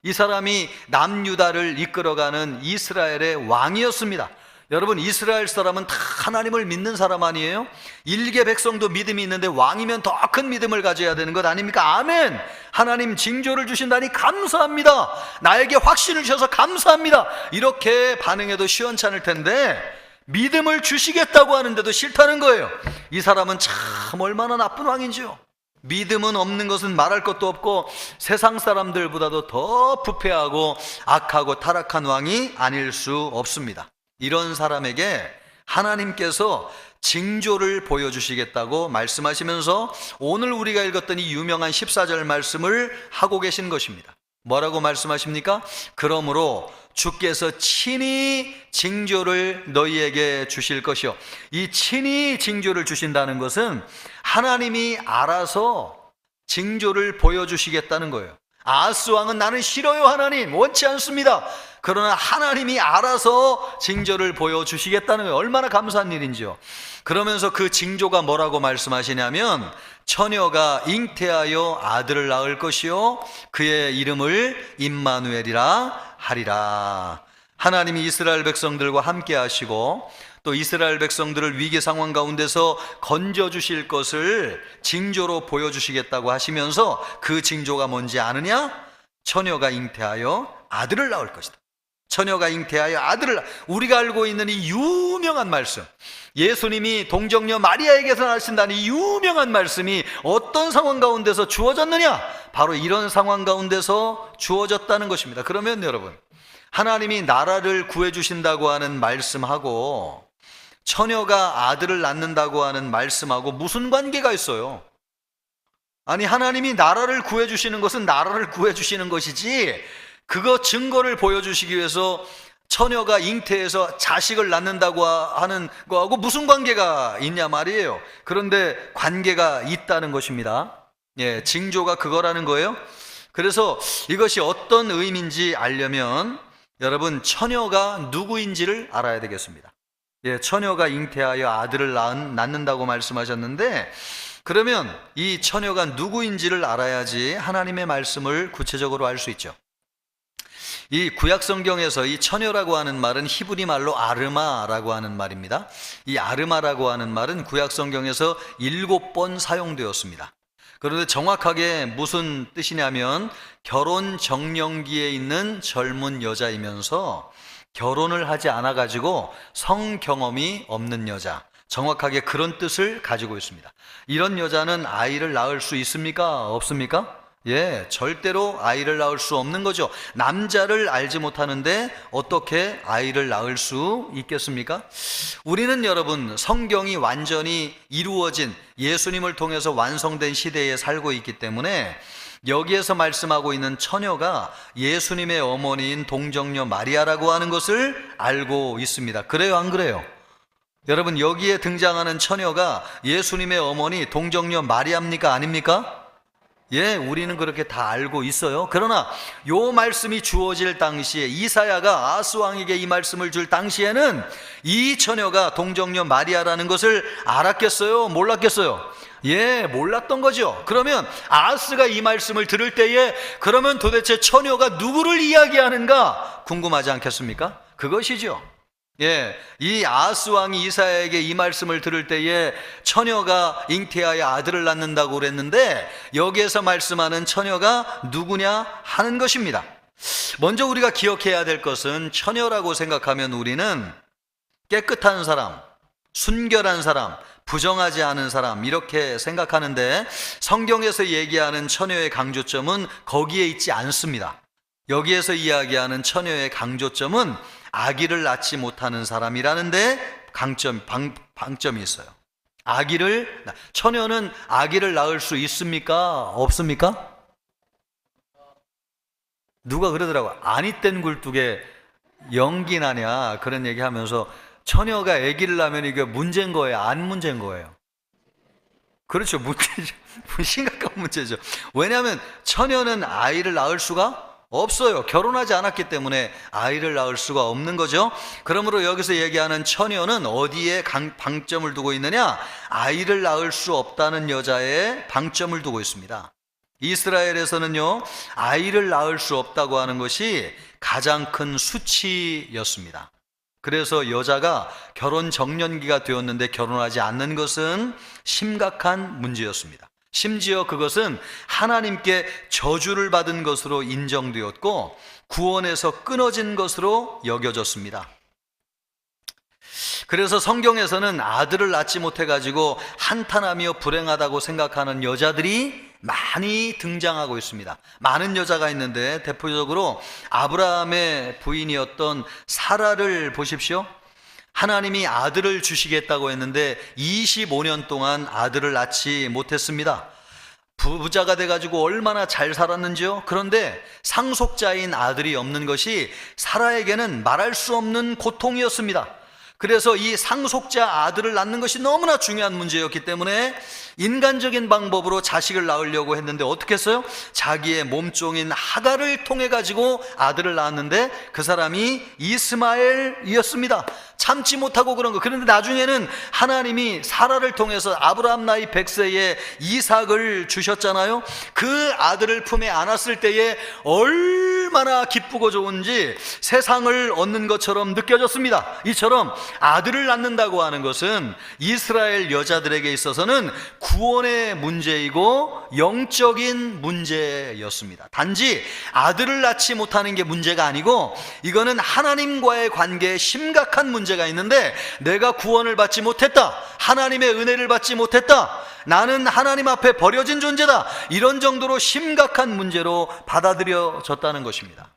이 사람이 남유다를 이끌어가는 이스라엘의 왕이었습니다. 여러분, 이스라엘 사람은 다 하나님을 믿는 사람 아니에요? 일개 백성도 믿음이 있는데 왕이면 더 큰 믿음을 가져야 되는 것 아닙니까? 아멘! 하나님 징조를 주신다니 감사합니다. 나에게 확신을 주셔서 감사합니다. 이렇게 반응해도 시원찮을 텐데 믿음을 주시겠다고 하는데도 싫다는 거예요. 이 사람은 참 얼마나 나쁜 왕인지요. 믿음은 없는 것은 말할 것도 없고 세상 사람들보다도 더 부패하고 악하고 타락한 왕이 아닐 수 없습니다. 이런 사람에게 하나님께서 징조를 보여주시겠다고 말씀하시면서 오늘 우리가 읽었던 이 유명한 14절 말씀을 하고 계신 것입니다. 뭐라고 말씀하십니까? 그러므로 주께서 친히 징조를 너희에게 주실 것이요. 이 친히 징조를 주신다는 것은 하나님이 알아서 징조를 보여주시겠다는 거예요. 아하스 왕은 나는 싫어요, 하나님, 원치 않습니다. 그러나 하나님이 알아서 징조를 보여주시겠다는 거예요. 얼마나 감사한 일인지요. 그러면서 그 징조가 뭐라고 말씀하시냐면 처녀가 잉태하여 아들을 낳을 것이요 그의 이름을 임마누엘이라 하리라. 하나님이 이스라엘 백성들과 함께 하시고 또 이스라엘 백성들을 위기 상황 가운데서 건져주실 것을 징조로 보여주시겠다고 하시면서 그 징조가 뭔지 아느냐? 처녀가 잉태하여 아들을 낳을 것이다. 처녀가 잉태하여 아들을, 우리가 알고 있는 이 유명한 말씀, 예수님이 동정녀 마리아에게서 나신다는 이 유명한 말씀이 어떤 상황 가운데서 주어졌느냐? 바로 이런 상황 가운데서 주어졌다는 것입니다. 그러면 여러분, 하나님이 나라를 구해주신다고 하는 말씀하고 처녀가 아들을 낳는다고 하는 말씀하고 무슨 관계가 있어요? 아니, 하나님이 나라를 구해주시는 것은 나라를 구해주시는 것이지 그거 증거를 보여주시기 위해서 처녀가 잉태해서 자식을 낳는다고 하는 거하고 무슨 관계가 있냐 말이에요. 그런데 관계가 있다는 것입니다. 예, 징조가 그거라는 거예요. 그래서 이것이 어떤 의미인지 알려면 여러분, 처녀가 누구인지를 알아야 되겠습니다. 예, 처녀가 잉태하여 아들을 낳는다고 말씀하셨는데 그러면 이 처녀가 누구인지를 알아야지 하나님의 말씀을 구체적으로 알 수 있죠. 이 구약 성경에서 이 처녀라고 하는 말은 히브리 말로 아르마라고 하는 말입니다. 이 아르마라고 하는 말은 구약 성경에서 7번 사용되었습니다. 그런데 정확하게 무슨 뜻이냐면 결혼 정년기에 있는 젊은 여자이면서 결혼을 하지 않아 가지고 성 경험이 없는 여자, 정확하게 그런 뜻을 가지고 있습니다. 이런 여자는 아이를 낳을 수 있습니까? 없습니까? 예, 절대로 아이를 낳을 수 없는 거죠. 남자를 알지 못하는데 어떻게 아이를 낳을 수 있겠습니까? 우리는 여러분, 성경이 완전히 이루어진, 예수님을 통해서 완성된 시대에 살고 있기 때문에 여기에서 말씀하고 있는 처녀가 예수님의 어머니인 동정녀 마리아라고 하는 것을 알고 있습니다. 그래요, 안 그래요? 여러분, 여기에 등장하는 처녀가 예수님의 어머니 동정녀 마리아입니까, 아닙니까? 예, 우리는 그렇게 다 알고 있어요. 그러나 요 말씀이 주어질 당시에, 이사야가 아스 왕에게 이 말씀을 줄 당시에는 이 처녀가 동정녀 마리아라는 것을 알았겠어요? 몰랐겠어요? 예, 몰랐던 거죠. 그러면 아스가 이 말씀을 들을 때에 그러면 도대체 처녀가 누구를 이야기하는가 궁금하지 않겠습니까? 그것이죠. 예, 이 아스 왕이 이사야에게 이 말씀을 들을 때에 처녀가 잉태하여 아들을 낳는다고 그랬는데, 여기에서 말씀하는 처녀가 누구냐 하는 것입니다. 먼저 우리가 기억해야 될 것은, 처녀라고 생각하면 우리는 깨끗한 사람, 순결한 사람, 부정하지 않은 사람, 이렇게 생각하는데, 성경에서 얘기하는 처녀의 강조점은 거기에 있지 않습니다. 여기에서 이야기하는 처녀의 강조점은 아기를 낳지 못하는 사람이라는데 방점이 있어요. 처녀는 아기를 낳을 수 있습니까? 없습니까? 누가 그러더라고요. 아니 땐 굴뚝에 연기 나냐, 그런 얘기 하면서 처녀가 아기를 낳으면 이게 문제인 거예요, 안 문제인 거예요? 그렇죠, 문제죠. 심각한 문제죠. 왜냐하면 처녀는 아이를 낳을 수가 없어요. 결혼하지 않았기 때문에 아이를 낳을 수가 없는 거죠. 그러므로 여기서 얘기하는 처녀는 어디에 방점을 두고 있느냐? 아이를 낳을 수 없다는 여자에 방점을 두고 있습니다. 이스라엘에서는요, 아이를 낳을 수 없다고 하는 것이 가장 큰 수치였습니다. 그래서 여자가 결혼 정년기가 되었는데 결혼하지 않는 것은 심각한 문제였습니다. 심지어 그것은 하나님께 저주를 받은 것으로 인정되었고 구원에서 끊어진 것으로 여겨졌습니다. 그래서 성경에서는 아들을 낳지 못해가지고 한탄하며 불행하다고 생각하는 여자들이 많이 등장하고 있습니다. 많은 여자가 있는데 대표적으로 아브라함의 부인이었던 사라를 보십시오. 하나님이 아들을 주시겠다고 했는데 25년 동안 아들을 낳지 못했습니다. 부자가 돼가지고 얼마나 잘 살았는지요. 그런데 상속자인 아들이 없는 것이 사라에게는 말할 수 없는 고통이었습니다. 그래서 이 상속자 아들을 낳는 것이 너무나 중요한 문제였기 때문에 인간적인 방법으로 자식을 낳으려고 했는데 어떻게 했어요? 자기의 몸종인 하갈을 통해 가지고 아들을 낳았는데 그 사람이 이스마엘이었습니다. 참지 못하고 그런 거. 그런데 나중에는 하나님이 사라를 통해서 아브라함 나이 100세에 이삭을 주셨잖아요. 그 아들을 품에 안았을 때에 얼마나 기쁘고 좋은지 세상을 얻는 것처럼 느껴졌습니다. 이처럼 아들을 낳는다고 하는 것은 이스라엘 여자들에게 있어서는 구원의 문제이고 영적인 문제였습니다. 단지 아들을 낳지 못하는 게 문제가 아니고 이거는 하나님과의 관계에 심각한 문제가 있는데, 내가 구원을 받지 못했다, 하나님의 은혜를 받지 못했다, 나는 하나님 앞에 버려진 존재다, 이런 정도로 심각한 문제로 받아들여졌다는 것입니다.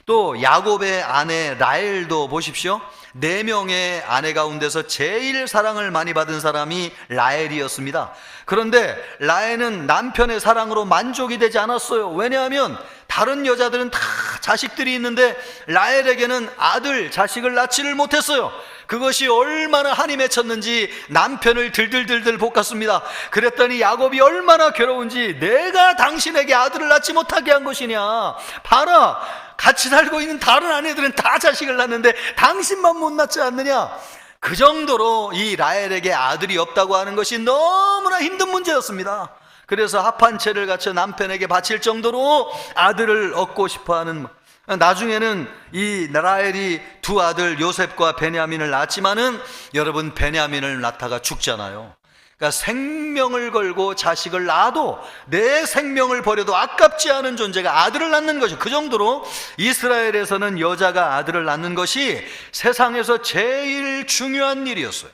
또 야곱의 아내 라헬도 보십시오. 4명의 아내 가운데서 제일 사랑을 많이 받은 사람이 라헬이었습니다. 그런데 라헬은 남편의 사랑으로 만족이 되지 않았어요. 왜냐하면 다른 여자들은 다 자식들이 있는데 라헬에게는 자식을 낳지를 못했어요. 그것이 얼마나 한이 맺혔는지 남편을 들들들들 볶았습니다. 그랬더니 야곱이 얼마나 괴로운지, 내가 당신에게 아들을 낳지 못하게 한 것이냐, 봐라, 같이 살고 있는 다른 아내들은 다 자식을 낳는데 당신만 못 낳지 않느냐. 그 정도로 이 라헬에게 아들이 없다고 하는 것이 너무나 힘든 문제였습니다. 그래서 합한채를 갖춰 남편에게 바칠 정도로 아들을 얻고 싶어하는, 나중에는 이 라헬이 2 아들 요셉과 베냐민을 낳았지만은 여러분, 베냐민을 낳다가 죽잖아요. 그러니까 생명을 걸고 자식을 낳아도 내 생명을 버려도 아깝지 않은 존재가 아들을 낳는 거죠. 그 정도로 이스라엘에서는 여자가 아들을 낳는 것이 세상에서 제일 중요한 일이었어요.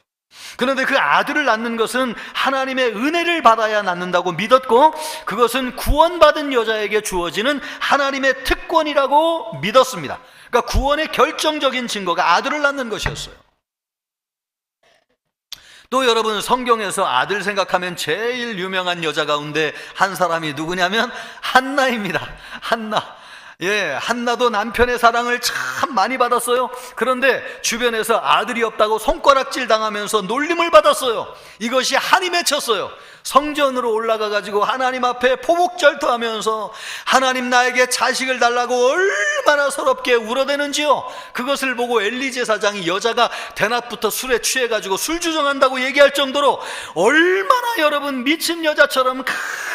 그런데 그 아들을 낳는 것은 하나님의 은혜를 받아야 낳는다고 믿었고, 그것은 구원받은 여자에게 주어지는 하나님의 특권이라고 믿었습니다. 그러니까 구원의 결정적인 증거가 아들을 낳는 것이었어요. 또 여러분, 성경에서 아들 생각하면 제일 유명한 여자 가운데 한 사람이 누구냐면 한나입니다. 한나. 한나도 남편의 사랑을 참 많이 받았어요. 그런데 주변에서 아들이 없다고 손가락질 당하면서 놀림을 받았어요. 이것이 한이 맺혔어요. 성전으로 올라가 가지고 하나님 앞에 포복절토하면서 하나님 나에게 자식을 달라고 얼마나 서럽게 울어대는지요. 그것을 보고 엘리 제사장이 여자가 대낮부터 술에 취해 가지고 술 주정한다고 얘기할 정도로 얼마나 여러분 미친 여자처럼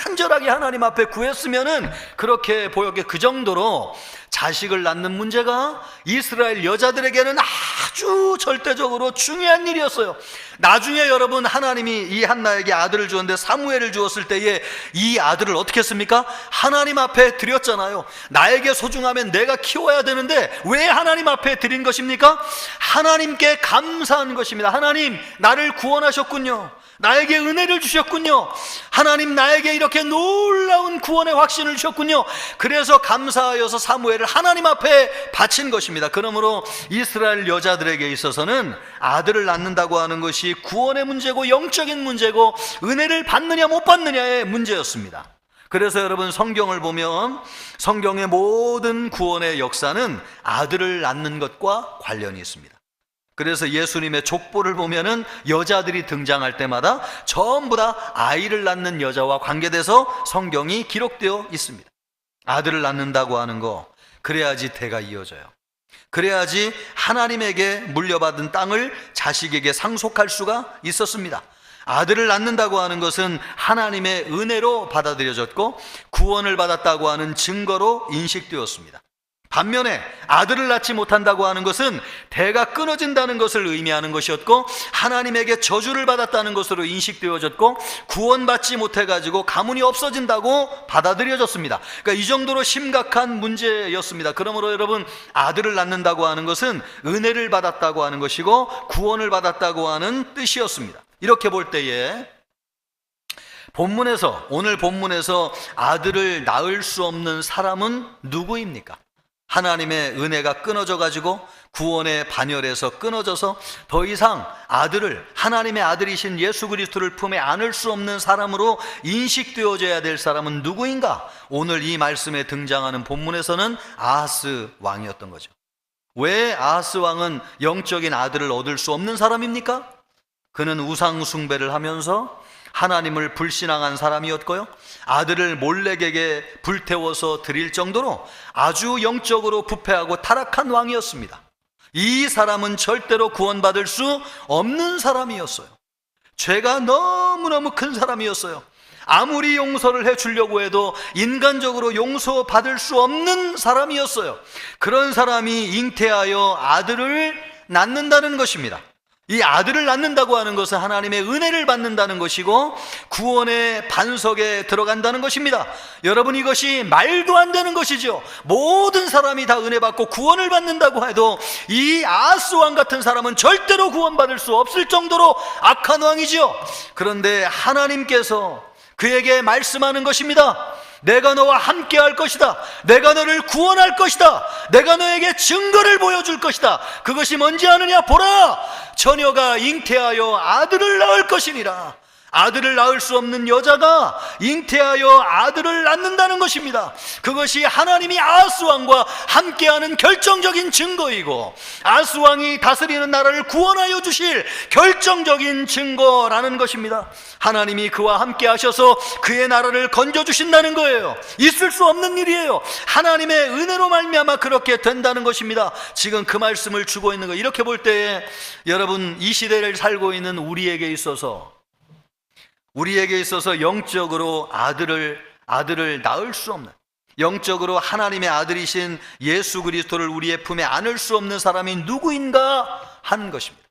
간절하게 하나님 앞에 구했으면은 그렇게 보였게, 그 정도로 자식을 낳는 문제가 이스라엘 여자들에게는 아주 절대적으로 중요한 일이었어요. 나중에 여러분, 하나님이 이 한나에게 아들을 주었는데 사무엘을 주었을 때에 이 아들을 어떻게 했습니까? 하나님 앞에 드렸잖아요. 나에게 소중하면 내가 키워야 되는데 왜 하나님 앞에 드린 것입니까? 하나님께 감사한 것입니다. 하나님, 나를 구원하셨군요. 나에게 은혜를 주셨군요. 하나님, 나에게 이렇게 놀라운 구원의 확신을 주셨군요. 그래서 감사하여서 사무엘을 하나님 앞에 바친 것입니다. 그러므로 이스라엘 여자들에게 있어서는 아들을 낳는다고 하는 것이 구원의 문제고 영적인 문제고 은혜를 받느냐 못 받느냐의 문제였습니다. 그래서 여러분, 성경을 보면 성경의 모든 구원의 역사는 아들을 낳는 것과 관련이 있습니다. 그래서 예수님의 족보를 보면은 여자들이 등장할 때마다 전부 다 아이를 낳는 여자와 관계돼서 성경이 기록되어 있습니다. 아들을 낳는다고 하는 거, 그래야지 대가 이어져요. 그래야지 하나님에게 물려받은 땅을 자식에게 상속할 수가 있었습니다. 아들을 낳는다고 하는 것은 하나님의 은혜로 받아들여졌고 구원을 받았다고 하는 증거로 인식되었습니다. 반면에 아들을 낳지 못한다고 하는 것은 대가 끊어진다는 것을 의미하는 것이었고, 하나님에게 저주를 받았다는 것으로 인식되어졌고, 구원받지 못해가지고 가문이 없어진다고 받아들여졌습니다. 그러니까 이 정도로 심각한 문제였습니다. 그러므로 여러분, 아들을 낳는다고 하는 것은 은혜를 받았다고 하는 것이고 구원을 받았다고 하는 뜻이었습니다. 이렇게 볼 때에 본문에서, 오늘 본문에서 아들을 낳을 수 없는 사람은 누구입니까? 하나님의 은혜가 끊어져 가지고 구원의 반열에서 끊어져서 더 이상 아들을, 하나님의 아들이신 예수 그리스도를 품에 안을 수 없는 사람으로 인식되어져야 될 사람은 누구인가? 오늘 이 말씀에 등장하는 본문에서는 아하스 왕이었던 거죠. 왜 아하스 왕은 영적인 아들을 얻을 수 없는 사람입니까? 그는 우상 숭배를 하면서 하나님을 불신앙한 사람이었고요, 아들을 몰렉에게 불태워서 드릴 정도로 아주 영적으로 부패하고 타락한 왕이었습니다. 이 사람은 절대로 구원받을 수 없는 사람이었어요. 죄가 너무너무 큰 사람이었어요. 아무리 용서를 해주려고 해도 인간적으로 용서받을 수 없는 사람이었어요. 그런 사람이 잉태하여 아들을 낳는다는 것입니다. 이 아들을 낳는다고 하는 것은 하나님의 은혜를 받는다는 것이고 구원의 반석에 들어간다는 것입니다. 여러분, 이것이 말도 안 되는 것이죠. 모든 사람이 다 은혜 받고 구원을 받는다고 해도 이 아하스 왕 같은 사람은 절대로 구원받을 수 없을 정도로 악한 왕이죠. 그런데 하나님께서 그에게 말씀하는 것입니다. 내가 너와 함께 할 것이다. 내가 너를 구원할 것이다. 내가 너에게 증거를 보여줄 것이다. 그것이 뭔지 아느냐? 보라, 처녀가 잉태하여 아들을 낳을 것이니라. 아들을 낳을 수 없는 여자가 잉태하여 아들을 낳는다는 것입니다. 그것이 하나님이 아하스 왕과 함께하는 결정적인 증거이고 아하스 왕이 다스리는 나라를 구원하여 주실 결정적인 증거라는 것입니다. 하나님이 그와 함께 하셔서 그의 나라를 건져주신다는 거예요. 있을 수 없는 일이에요. 하나님의 은혜로 말미암아 그렇게 된다는 것입니다. 지금 그 말씀을 주고 있는 거, 이렇게 볼 때에 여러분, 이 시대를 살고 있는 우리에게 있어서 영적으로 아들을 낳을 수 없는, 영적으로 하나님의 아들이신 예수 그리스도를 우리의 품에 안을 수 없는 사람이 누구인가 하는 것입니다.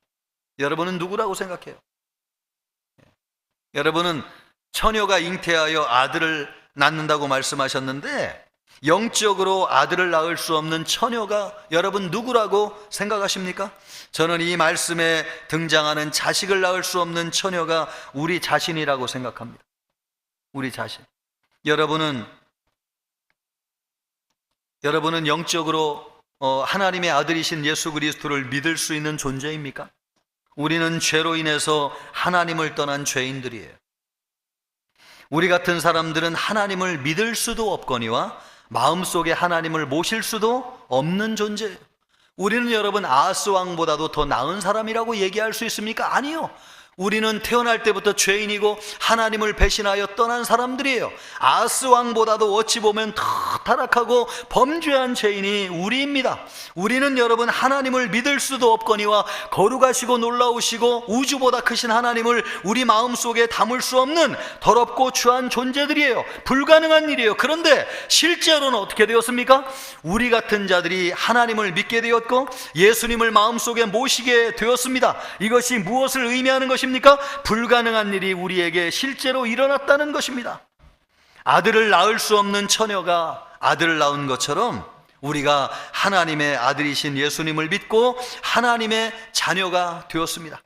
여러분은 누구라고 생각해요? 여러분은 처녀가 잉태하여 아들을 낳는다고 말씀하셨는데 영적으로 아들을 낳을 수 없는 처녀가 여러분 누구라고 생각하십니까? 저는 이 말씀에 등장하는 자식을 낳을 수 없는 처녀가 우리 자신이라고 생각합니다. 우리 자신. 여러분은 영적으로 하나님의 아들이신 예수 그리스도를 믿을 수 있는 존재입니까? 우리는 죄로 인해서 하나님을 떠난 죄인들이에요. 우리 같은 사람들은 하나님을 믿을 수도 없거니와 마음속에 하나님을 모실 수도 없는 존재예요. 우리는 여러분 아하스 왕보다도 더 나은 사람이라고 얘기할 수 있습니까? 아니요. 우리는 태어날 때부터 죄인이고 하나님을 배신하여 떠난 사람들이에요. 아하스 왕보다도 어찌 보면 더 타락하고 범죄한 죄인이 우리입니다. 우리는 여러분 하나님을 믿을 수도 없거니와 거룩하시고 놀라우시고 우주보다 크신 하나님을 우리 마음속에 담을 수 없는 더럽고 추한 존재들이에요. 불가능한 일이에요. 그런데 실제로는 어떻게 되었습니까? 우리 같은 자들이 하나님을 믿게 되었고 예수님을 마음속에 모시게 되었습니다. 이것이 무엇을 의미하는 것입니까? 불가능한 일이 우리에게 실제로 일어났다는 것입니다. 아들을 낳을 수 없는 처녀가 아들을 낳은 것처럼 우리가 하나님의 아들이신 예수님을 믿고 하나님의 자녀가 되었습니다.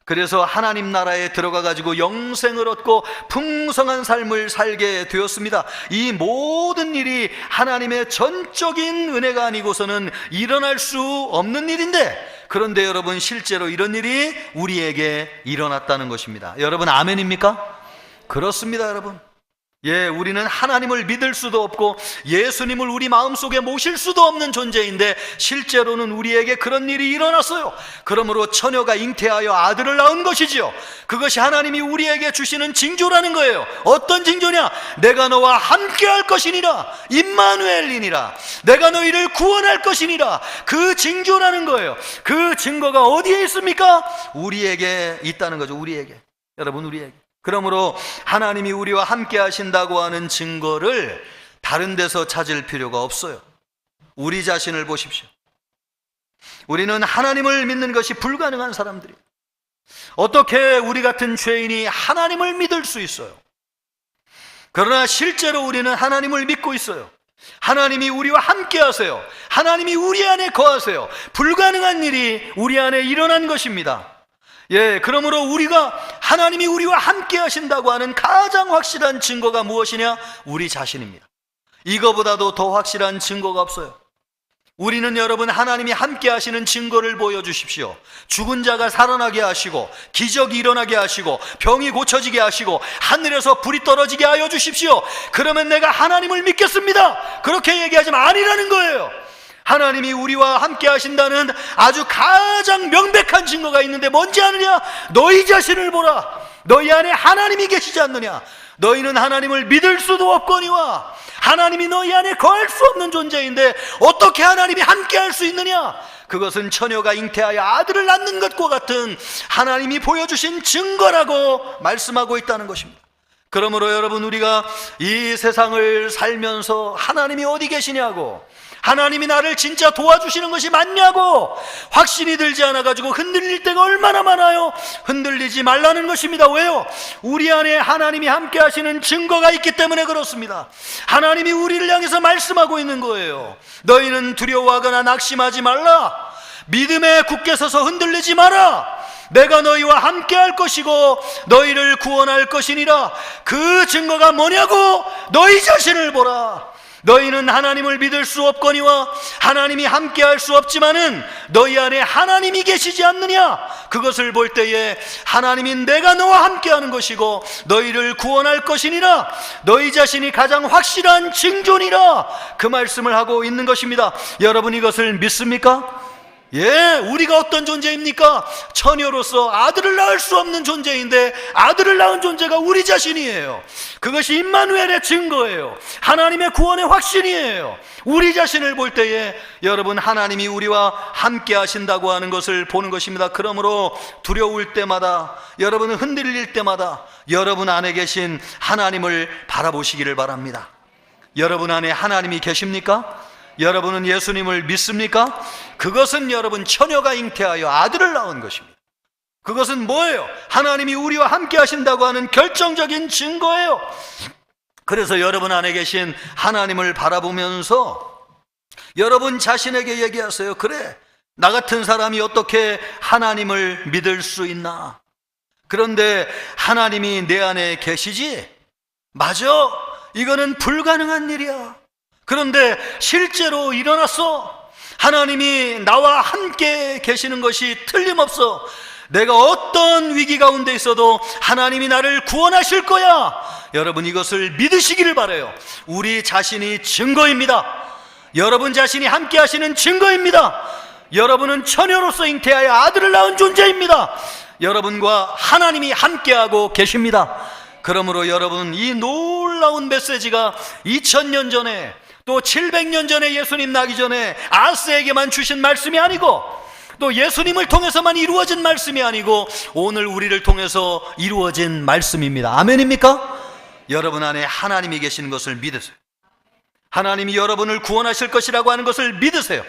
그래서 하나님 나라에 들어가 가지고 영생을 얻고 풍성한 삶을 살게 되었습니다. 이 모든 일이 하나님의 전적인 은혜가 아니고서는 일어날 수 없는 일인데, 그런데 여러분 실제로 이런 일이 우리에게 일어났다는 것입니다. 여러분 아멘입니까? 그렇습니다, 여러분. 예, 우리는 하나님을 믿을 수도 없고 예수님을 우리 마음속에 모실 수도 없는 존재인데 실제로는 우리에게 그런 일이 일어났어요. 그러므로 처녀가 잉태하여 아들을 낳은 것이지요. 그것이 하나님이 우리에게 주시는 징조라는 거예요. 어떤 징조냐? 내가 너와 함께 할 것이니라. 임마누엘이니라. 내가 너희를 구원할 것이니라. 그 징조라는 거예요. 그 증거가 어디에 있습니까? 우리에게 있다는 거죠. 우리에게. 여러분, 우리에게. 그러므로 하나님이 우리와 함께 하신다고 하는 증거를 다른 데서 찾을 필요가 없어요. 우리 자신을 보십시오. 우리는 하나님을 믿는 것이 불가능한 사람들이에요. 어떻게 우리 같은 죄인이 하나님을 믿을 수 있어요? 그러나 실제로 우리는 하나님을 믿고 있어요. 하나님이 우리와 함께 하세요. 하나님이 우리 안에 거하세요. 불가능한 일이 우리 안에 일어난 것입니다. 예, 그러므로 우리가 하나님이 우리와 함께 하신다고 하는 가장 확실한 증거가 무엇이냐? 우리 자신입니다. 이거보다도 더 확실한 증거가 없어요. 우리는 여러분 하나님이 함께 하시는 증거를 보여주십시오. 죽은 자가 살아나게 하시고 기적이 일어나게 하시고 병이 고쳐지게 하시고 하늘에서 불이 떨어지게 하여 주십시오. 그러면 내가 하나님을 믿겠습니다. 그렇게 얘기하지만 아니라는 거예요. 하나님이 우리와 함께 하신다는 아주 가장 명백한 증거가 있는데 뭔지 아느냐? 너희 자신을 보라. 너희 안에 하나님이 계시지 않느냐? 너희는 하나님을 믿을 수도 없거니와 하나님이 너희 안에 거할 수 없는 존재인데 어떻게 하나님이 함께 할 수 있느냐? 그것은 처녀가 잉태하여 아들을 낳는 것과 같은 하나님이 보여주신 증거라고 말씀하고 있다는 것입니다. 그러므로 여러분, 우리가 이 세상을 살면서 하나님이 어디 계시냐고, 하나님이 나를 진짜 도와주시는 것이 맞냐고 확신이 들지 않아가지고 흔들릴 때가 얼마나 많아요. 흔들리지 말라는 것입니다. 왜요? 우리 안에 하나님이 함께 하시는 증거가 있기 때문에 그렇습니다. 하나님이 우리를 향해서 말씀하고 있는 거예요. 너희는 두려워하거나 낙심하지 말라. 믿음에 굳게 서서 흔들리지 마라. 내가 너희와 함께 할 것이고 너희를 구원할 것이니라. 그 증거가 뭐냐고? 너희 자신을 보라. 너희는 하나님을 믿을 수 없거니와 하나님이 함께 할 수 없지만은 너희 안에 하나님이 계시지 않느냐? 그것을 볼 때에 하나님이 내가 너와 함께 하는 것이고 너희를 구원할 것이니라. 너희 자신이 가장 확실한 징조니라. 그 말씀을 하고 있는 것입니다. 여러분, 이것을 믿습니까? 예, 우리가 어떤 존재입니까? 처녀로서 아들을 낳을 수 없는 존재인데 아들을 낳은 존재가 우리 자신이에요. 그것이 임마누엘의 증거예요. 하나님의 구원의 확신이에요. 우리 자신을 볼 때에 여러분, 하나님이 우리와 함께 하신다고 하는 것을 보는 것입니다. 그러므로 두려울 때마다, 여러분은 흔들릴 때마다 여러분 안에 계신 하나님을 바라보시기를 바랍니다. 여러분 안에 하나님이 계십니까? 여러분은 예수님을 믿습니까? 그것은 여러분 처녀가 잉태하여 아들을 낳은 것입니다. 그것은 뭐예요? 하나님이 우리와 함께 하신다고 하는 결정적인 증거예요. 그래서 여러분 안에 계신 하나님을 바라보면서 여러분 자신에게 얘기하세요. 그래, 나 같은 사람이 어떻게 하나님을 믿을 수 있나? 그런데 하나님이 내 안에 계시지? 맞아, 이거는 불가능한 일이야. 그런데 실제로 일어났어. 하나님이 나와 함께 계시는 것이 틀림없어. 내가 어떤 위기 가운데 있어도 하나님이 나를 구원하실 거야. 여러분, 이것을 믿으시기를 바라요. 우리 자신이 증거입니다. 여러분 자신이 함께 하시는 증거입니다. 여러분은 처녀로서 잉태하여 아들을 낳은 존재입니다. 여러분과 하나님이 함께하고 계십니다. 그러므로 여러분, 이 놀라운 메시지가 2000년 전에 또 700년 전에 예수님 나기 전에 아스에게만 주신 말씀이 아니고, 또 예수님을 통해서만 이루어진 말씀이 아니고 오늘 우리를 통해서 이루어진 말씀입니다. 아멘입니까? 여러분 안에 하나님이 계시는 것을 믿으세요. 하나님이 여러분을 구원하실 것이라고 하는 것을 믿으세요.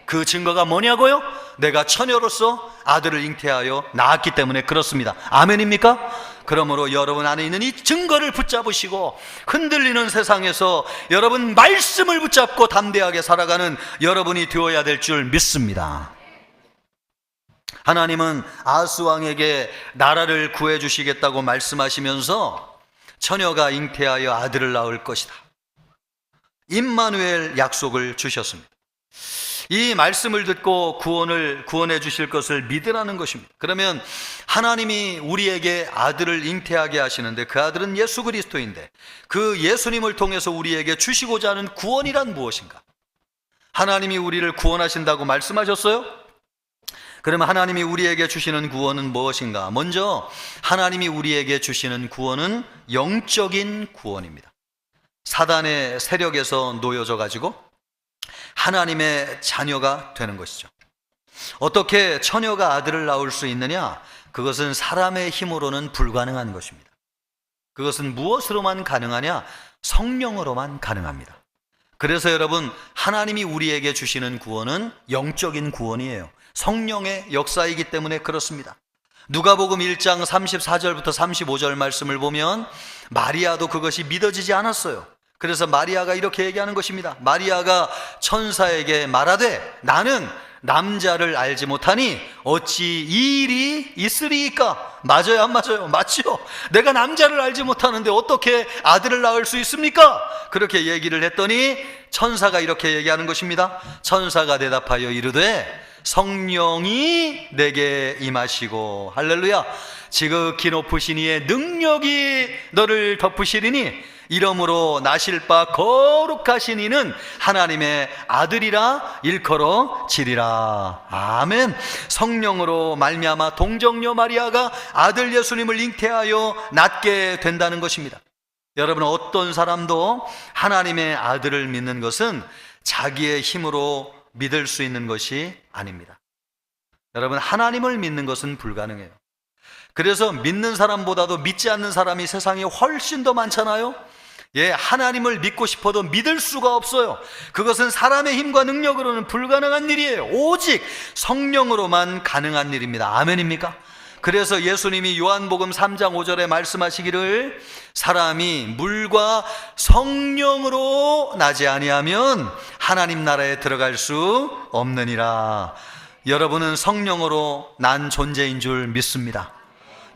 그 증거가 뭐냐고요? 내가 처녀로서 아들을 잉태하여 낳았기 때문에 그렇습니다. 아멘입니까? 그러므로 여러분 안에 있는 이 증거를 붙잡으시고 흔들리는 세상에서 여러분 말씀을 붙잡고 담대하게 살아가는 여러분이 되어야 될 줄 믿습니다. 하나님은 아하스 왕에게 나라를 구해 주시겠다고 말씀하시면서 처녀가 잉태하여 아들을 낳을 것이다, 임마누엘 약속을 주셨습니다. 이 말씀을 듣고 구원해 주실 것을 믿으라는 것입니다. 그러면 하나님이 우리에게 아들을 잉태하게 하시는데 그 아들은 예수 그리스도인데 그 예수님을 통해서 우리에게 주시고자 하는 구원이란 무엇인가? 하나님이 우리를 구원하신다고 말씀하셨어요? 그러면 하나님이 우리에게 주시는 구원은 무엇인가? 먼저 하나님이 우리에게 주시는 구원은 영적인 구원입니다. 사단의 세력에서 놓여져 가지고 하나님의 자녀가 되는 것이죠. 어떻게 처녀가 아들을 낳을 수 있느냐? 그것은 사람의 힘으로는 불가능한 것입니다. 그것은 무엇으로만 가능하냐? 성령으로만 가능합니다. 그래서 여러분, 하나님이 우리에게 주시는 구원은 영적인 구원이에요. 성령의 역사이기 때문에 그렇습니다. 누가복음 1장 34절부터 35절 말씀을 보면 마리아도 그것이 믿어지지 않았어요. 그래서 마리아가 이렇게 얘기하는 것입니다. 마리아가 천사에게 말하되 나는 남자를 알지 못하니 어찌 이 일이 있으리이까? 맞아요, 안 맞아요? 맞죠? 내가 남자를 알지 못하는데 어떻게 아들을 낳을 수 있습니까? 그렇게 얘기를 했더니 천사가 이렇게 얘기하는 것입니다. 천사가 대답하여 이르되 성령이 내게 임하시고, 할렐루야, 지극히 높으신 이의 능력이 너를 덮으시리니 이러므로 나실 바 거룩하신 이는 하나님의 아들이라 일컬어지리라. 아멘. 성령으로 말미암아 동정녀 마리아가 아들 예수님을 잉태하여 낳게 된다는 것입니다. 여러분, 어떤 사람도 하나님의 아들을 믿는 것은 자기의 힘으로 믿을 수 있는 것이 아닙니다. 여러분, 하나님을 믿는 것은 불가능해요. 그래서 믿는 사람보다도 믿지 않는 사람이 세상에 훨씬 더 많잖아요. 예, 하나님을 믿고 싶어도 믿을 수가 없어요. 그것은 사람의 힘과 능력으로는 불가능한 일이에요. 오직 성령으로만 가능한 일입니다. 아멘입니까? 그래서 예수님이 요한복음 3장 5절에 말씀하시기를 사람이 물과 성령으로 나지 아니하면 하나님 나라에 들어갈 수 없느니라. 여러분은 성령으로 난 존재인 줄 믿습니다.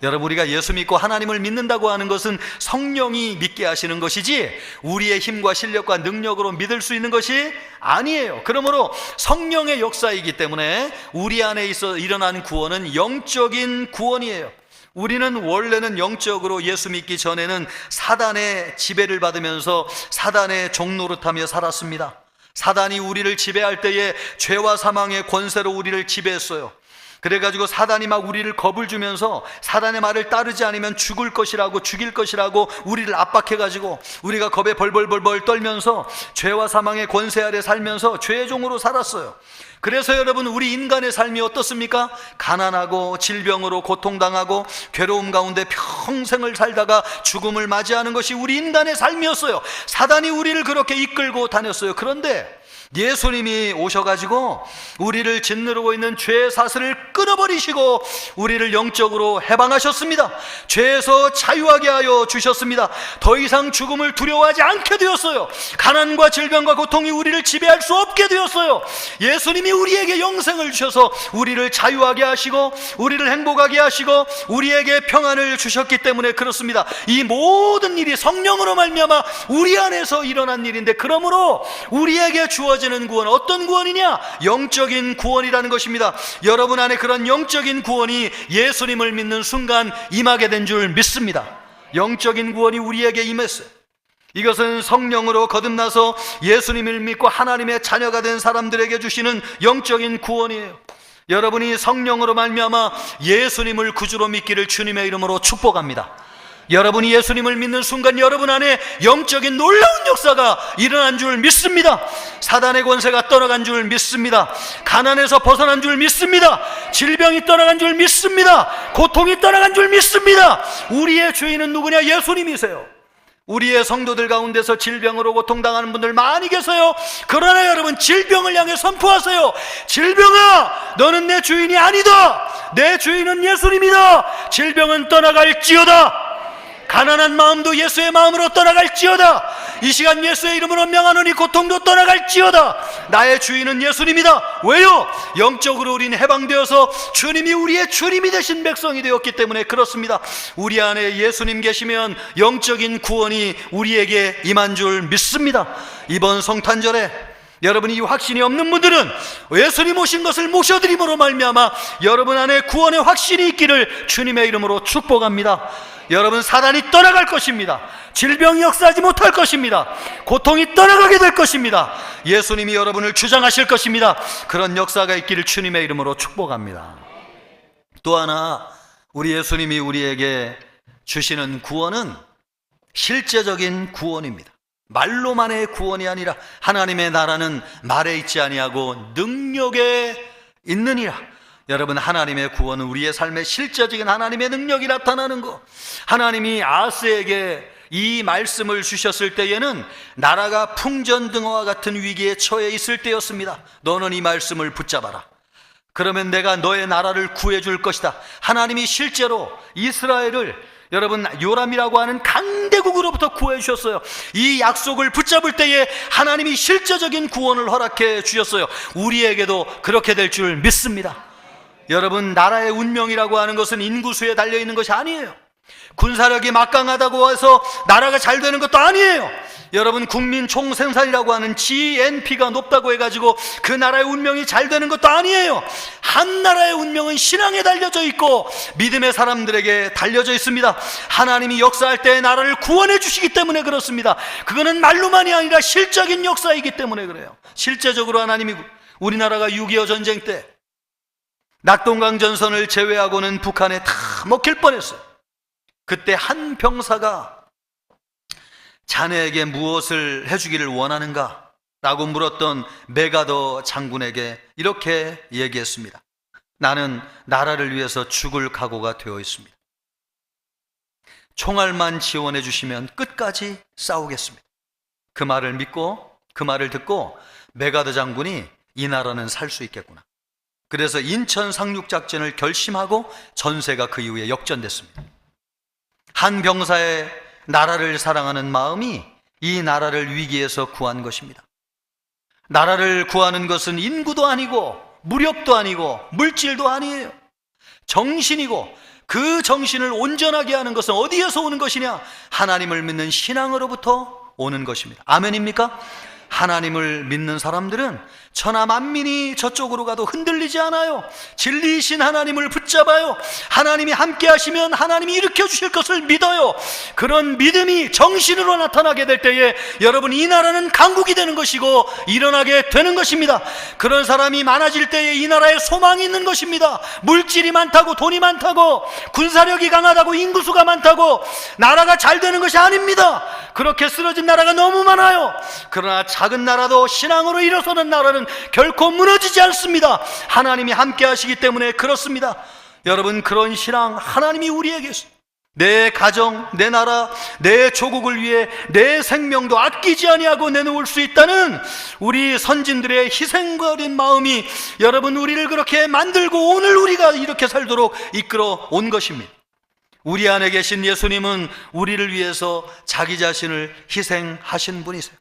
여러분, 우리가 예수 믿고 하나님을 믿는다고 하는 것은 성령이 믿게 하시는 것이지 우리의 힘과 실력과 능력으로 믿을 수 있는 것이 아니에요. 그러므로 성령의 역사이기 때문에 우리 안에 있어 일어난 구원은 영적인 구원이에요. 우리는 원래는 영적으로 예수 믿기 전에는 사단의 지배를 받으면서 사단의 종노릇하며 살았습니다. 사단이 우리를 지배할 때에 죄와 사망의 권세로 우리를 지배했어요. 그래가지고 사단이 막 우리를 겁을 주면서 사단의 말을 따르지 않으면 죽일 것이라고 우리를 압박해가지고 우리가 겁에 벌벌벌 떨면서 죄와 사망의 권세 아래 살면서 죄의 종으로 살았어요. 그래서 여러분, 우리 인간의 삶이 어떻습니까? 가난하고 질병으로 고통당하고 괴로움 가운데 평생을 살다가 죽음을 맞이하는 것이 우리 인간의 삶이었어요. 사단이 우리를 그렇게 이끌고 다녔어요. 그런데 예수님이 오셔가지고 우리를 짓누르고 있는 죄의 사슬을 끊어버리시고 우리를 영적으로 해방하셨습니다. 죄에서 자유하게 하여 주셨습니다. 더 이상 죽음을 두려워하지 않게 되었어요. 가난과 질병과 고통이 우리를 지배할 수 없게 되었어요. 예수님이 우리에게 영생을 주셔서 우리를 자유하게 하시고 우리를 행복하게 하시고 우리에게 평안을 주셨기 때문에 그렇습니다. 이 모든 일이 성령으로 말미암아 우리 안에서 일어난 일인데, 그러므로 우리에게 주어지는 구원, 어떤 구원이냐? 영적인 구원이라는 것입니다. 여러분 안에 그런 영적인 구원이 예수님을 믿는 순간 임하게 된 줄 믿습니다. 영적인 구원이 우리에게 임했어요. 이것은 성령으로 거듭나서 예수님을 믿고 하나님의 자녀가 된 사람들에게 주시는 영적인 구원이에요. 여러분이 성령으로 말미암아 예수님을 구주로 믿기를 주님의 이름으로 축복합니다. 여러분이 예수님을 믿는 순간 여러분 안에 영적인 놀라운 역사가 일어난 줄 믿습니다. 사단의 권세가 떠나간 줄 믿습니다. 가난에서 벗어난 줄 믿습니다. 질병이 떠나간 줄 믿습니다. 고통이 떠나간 줄 믿습니다. 우리의 주인은 누구냐? 예수님이세요. 우리의 성도들 가운데서 질병으로 고통당하는 분들 많이 계세요. 그러나 여러분, 질병을 향해 선포하세요. 질병아, 너는 내 주인이 아니다. 내 주인은 예수님이다. 질병은 떠나갈지어다. 가난한 마음도 예수의 마음으로 떠나갈지어다. 이 시간 예수의 이름으로 명하노니 고통도 떠나갈지어다. 나의 주인은 예수님이다. 왜요? 영적으로 우리는 해방되어서 주님이 우리의 주님이 되신 백성이 되었기 때문에 그렇습니다. 우리 안에 예수님 계시면 영적인 구원이 우리에게 임한 줄 믿습니다. 이번 성탄절에 여러분이 이 확신이 없는 분들은 예수님 오신 것을 모셔드림으로 말미암아 여러분 안에 구원의 확신이 있기를 주님의 이름으로 축복합니다. 여러분, 사단이 떠나갈 것입니다. 질병이 역사하지 못할 것입니다. 고통이 떠나가게 될 것입니다. 예수님이 여러분을 주장하실 것입니다. 그런 역사가 있기를 주님의 이름으로 축복합니다. 또 하나, 우리 예수님이 우리에게 주시는 구원은 실제적인 구원입니다. 말로만의 구원이 아니라 하나님의 나라는 말에 있지 아니하고 능력에 있느니라. 여러분, 하나님의 구원은 우리의 삶에 실제적인 하나님의 능력이 나타나는 것. 하나님이 아스에게 이 말씀을 주셨을 때에는 나라가 풍전등화와 같은 위기에 처해 있을 때였습니다. 너는 이 말씀을 붙잡아라. 그러면 내가 너의 나라를 구해줄 것이다. 하나님이 실제로 이스라엘을, 여러분, 요람이라고 하는 강대국으로부터 구해 주셨어요. 이 약속을 붙잡을 때에 하나님이 실제적인 구원을 허락해 주셨어요. 우리에게도 그렇게 될 줄 믿습니다. 여러분, 나라의 운명이라고 하는 것은 인구수에 달려있는 것이 아니에요. 군사력이 막강하다고 해서 나라가 잘 되는 것도 아니에요. 여러분, 국민 총생산이라고 하는 GNP가 높다고 해가지고 그 나라의 운명이 잘 되는 것도 아니에요. 한 나라의 운명은 신앙에 달려져 있고 믿음의 사람들에게 달려져 있습니다. 하나님이 역사할 때 나라를 구원해 주시기 때문에 그렇습니다. 그거는 말로만이 아니라 실적인 역사이기 때문에 그래요. 실제적으로 하나님이, 우리나라가 6.25 전쟁 때 낙동강 전선을 제외하고는 북한에 다 먹힐 뻔했어요. 그때 한 병사가 자네에게 무엇을 해주기를 원하는가? 라고 물었던 메가더 장군에게 이렇게 얘기했습니다. 나는 나라를 위해서 죽을 각오가 되어 있습니다. 총알만 지원해 주시면 끝까지 싸우겠습니다. 그 말을 믿고, 그 말을 듣고 메가더 장군이 이 나라는 살 수 있겠구나. 그래서 인천 상륙작전을 결심하고 전세가 그 이후에 역전됐습니다. 한 병사의 나라를 사랑하는 마음이 이 나라를 위기에서 구한 것입니다. 나라를 구하는 것은 인구도 아니고 무력도 아니고 물질도 아니에요. 정신이고, 그 정신을 온전하게 하는 것은 어디에서 오는 것이냐? 하나님을 믿는 신앙으로부터 오는 것입니다. 아멘입니까? 하나님을 믿는 사람들은 천하 만민이 저쪽으로 가도 흔들리지 않아요. 진리이신 하나님을 붙잡아요. 하나님이 함께 하시면 하나님이 일으켜 주실 것을 믿어요. 그런 믿음이 정신으로 나타나게 될 때에 여러분, 이 나라는 강국이 되는 것이고 일어나게 되는 것입니다. 그런 사람이 많아질 때에 이 나라에 소망이 있는 것입니다. 물질이 많다고, 돈이 많다고, 군사력이 강하다고, 인구수가 많다고 나라가 잘 되는 것이 아닙니다. 그렇게 쓰러진 나라가 너무 많아요. 그러나 작은 나라도 신앙으로 일어서는 나라는 결코 무너지지 않습니다. 하나님이 함께 하시기 때문에 그렇습니다. 여러분, 그런 신앙 하나님이 우리에게 내 가정, 내 나라, 내 조국을 위해 내 생명도 아끼지 아니하고 내놓을 수 있다는 우리 선진들의 희생거린 마음이 여러분 우리를 그렇게 만들고 오늘 우리가 이렇게 살도록 이끌어 온 것입니다. 우리 안에 계신 예수님은 우리를 위해서 자기 자신을 희생하신 분이세요.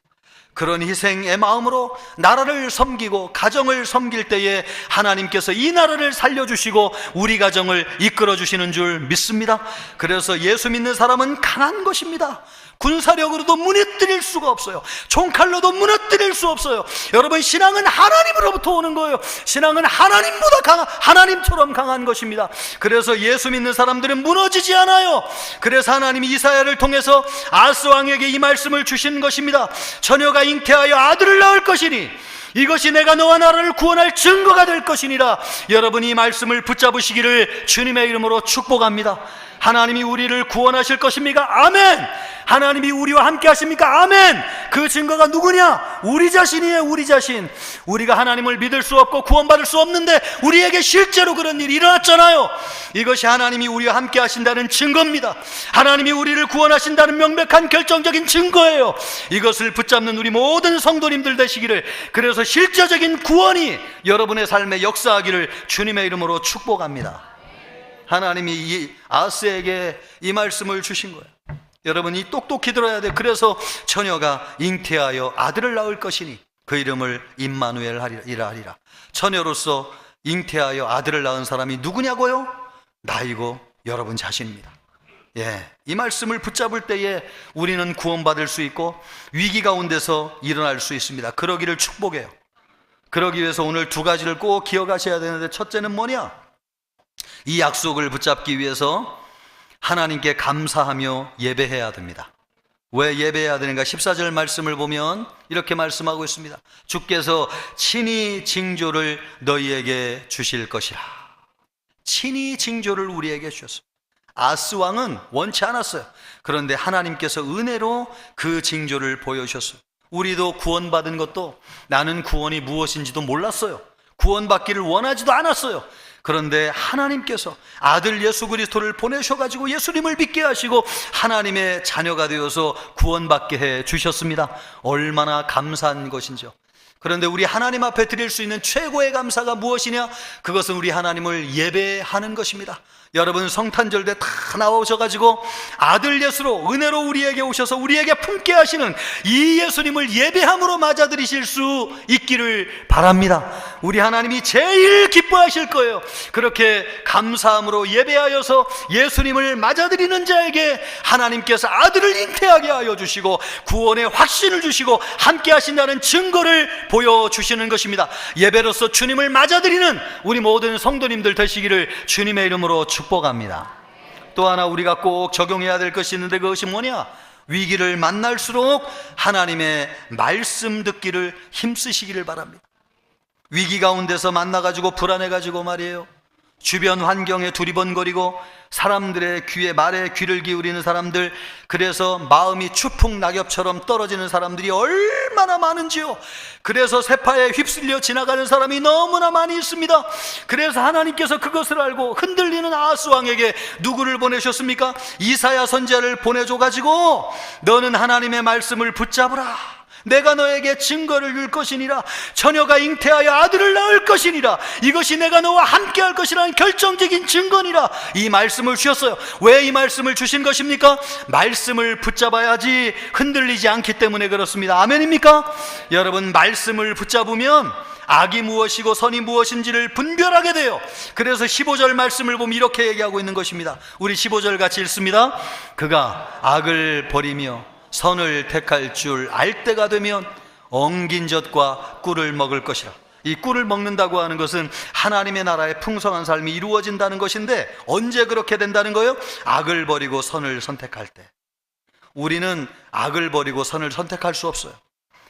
그런 희생의 마음으로 나라를 섬기고 가정을 섬길 때에 하나님께서 이 나라를 살려주시고 우리 가정을 이끌어주시는 줄 믿습니다. 그래서 예수 믿는 사람은 강한 것입니다. 군사력으로도 무너뜨릴 수가 없어요. 총칼로도 무너뜨릴 수 없어요. 여러분, 신앙은 하나님으로부터 오는 거예요. 신앙은 하나님처럼 강한 것입니다. 그래서 예수 믿는 사람들은 무너지지 않아요. 그래서 하나님이 이사야를 통해서 아스 왕에게 이 말씀을 주신 것입니다. 처녀가 잉태하여 아들을 낳을 것이니 이것이 내가 너와 나라를 구원할 증거가 될 것이니라. 여러분, 이 말씀을 붙잡으시기를 주님의 이름으로 축복합니다. 하나님이 우리를 구원하실 것입니까? 아멘. 하나님이 우리와 함께 하십니까? 아멘. 그 증거가 누구냐? 우리 자신이에요. 우리 자신. 우리가 하나님을 믿을 수 없고 구원받을 수 없는데 우리에게 실제로 그런 일이 일어났잖아요. 이것이 하나님이 우리와 함께 하신다는 증거입니다. 하나님이 우리를 구원하신다는 명백한 결정적인 증거예요. 이것을 붙잡는 우리 모든 성도님들 되시기를, 그래서 실제적인 구원이 여러분의 삶에 역사하기를 주님의 이름으로 축복합니다. 하나님이 이 아스에게 이 말씀을 주신 거예요. 여러분이 똑똑히 들어야 돼요. 그래서 처녀가 잉태하여 아들을 낳을 것이니 그 이름을 임마누엘이라 하리라. 처녀로서 잉태하여 아들을 낳은 사람이 누구냐고요? 나이고 여러분 자신입니다. 이 말씀을 붙잡을 때에 우리는 구원받을 수 있고 위기 가운데서 일어날 수 있습니다. 그러기를 축복해요. 그러기 위해서 오늘 두 가지를 꼭 기억하셔야 되는데, 첫째는 뭐냐? 이 약속을 붙잡기 위해서 하나님께 감사하며 예배해야 됩니다. 왜 예배해야 되는가? 14절 말씀을 보면 이렇게 말씀하고 있습니다. 주께서 친히 징조를 너희에게 주실 것이라. 친히 징조를 우리에게 주셨어요. 아스 왕은 원치 않았어요. 그런데 하나님께서 은혜로 그 징조를 보여주셨어요. 우리도 구원받은 것도 나는 구원이 무엇인지도 몰랐어요. 구원받기를 원하지도 않았어요. 그런데 하나님께서 아들 예수 그리스도를 보내셔가지고 예수님을 믿게 하시고 하나님의 자녀가 되어서 구원받게 해 주셨습니다. 얼마나 감사한 것인지요. 그런데 우리 하나님 앞에 드릴 수 있는 최고의 감사가 무엇이냐? 그것은 우리 하나님을 예배하는 것입니다. 여러분, 성탄절 때 다 나오셔가지고 아들 예수로 은혜로 우리에게 오셔서 우리에게 품게 하시는 이 예수님을 예배함으로 맞아들이실 수 있기를 바랍니다. 우리 하나님이 제일 기뻐하실 거예요. 그렇게 감사함으로 예배하여서 예수님을 맞아들이는 자에게 하나님께서 아들을 잉태하게 하여 주시고 구원의 확신을 주시고 함께 하신다는 증거를 보여주시는 것입니다. 예배로서 주님을 맞아들이는 우리 모든 성도님들 되시기를 주님의 이름으로 축복합니다. 또 하나 우리가 꼭 적용해야 될 것이 있는데, 그것이 뭐냐? 위기를 만날수록 하나님의 말씀 듣기를 힘쓰시기를 바랍니다. 위기 가운데서 만나가지고 불안해가지고 말이에요, 주변 환경에 두리번거리고 사람들의 말에 귀를 기울이는 사람들, 그래서 마음이 추풍 낙엽처럼 떨어지는 사람들이 얼마나 많은지요. 그래서 세파에 휩쓸려 지나가는 사람이 너무나 많이 있습니다. 그래서 하나님께서 그것을 알고 흔들리는 아하스 왕에게 누구를 보내셨습니까? 이사야 선지자를 보내줘가지고 너는 하나님의 말씀을 붙잡으라. 내가 너에게 증거를 줄 것이니라. 처녀가 잉태하여 아들을 낳을 것이니라. 이것이 내가 너와 함께 할 것이라는 결정적인 증거니라. 이 말씀을 주셨어요. 왜 이 말씀을 주신 것입니까? 말씀을 붙잡아야지 흔들리지 않기 때문에 그렇습니다. 아멘입니까? 여러분, 말씀을 붙잡으면 악이 무엇이고 선이 무엇인지를 분별하게 돼요. 그래서 15절 말씀을 보면 이렇게 얘기하고 있는 것입니다. 우리 15절 같이 읽습니다. 그가 악을 버리며 선을 택할 줄 알 때가 되면 엉긴 젖과 꿀을 먹을 것이라. 이 꿀을 먹는다고 하는 것은 하나님의 나라의 풍성한 삶이 이루어진다는 것인데, 언제 그렇게 된다는 거예요? 악을 버리고 선을 선택할 때. 우리는 악을 버리고 선을 선택할 수 없어요.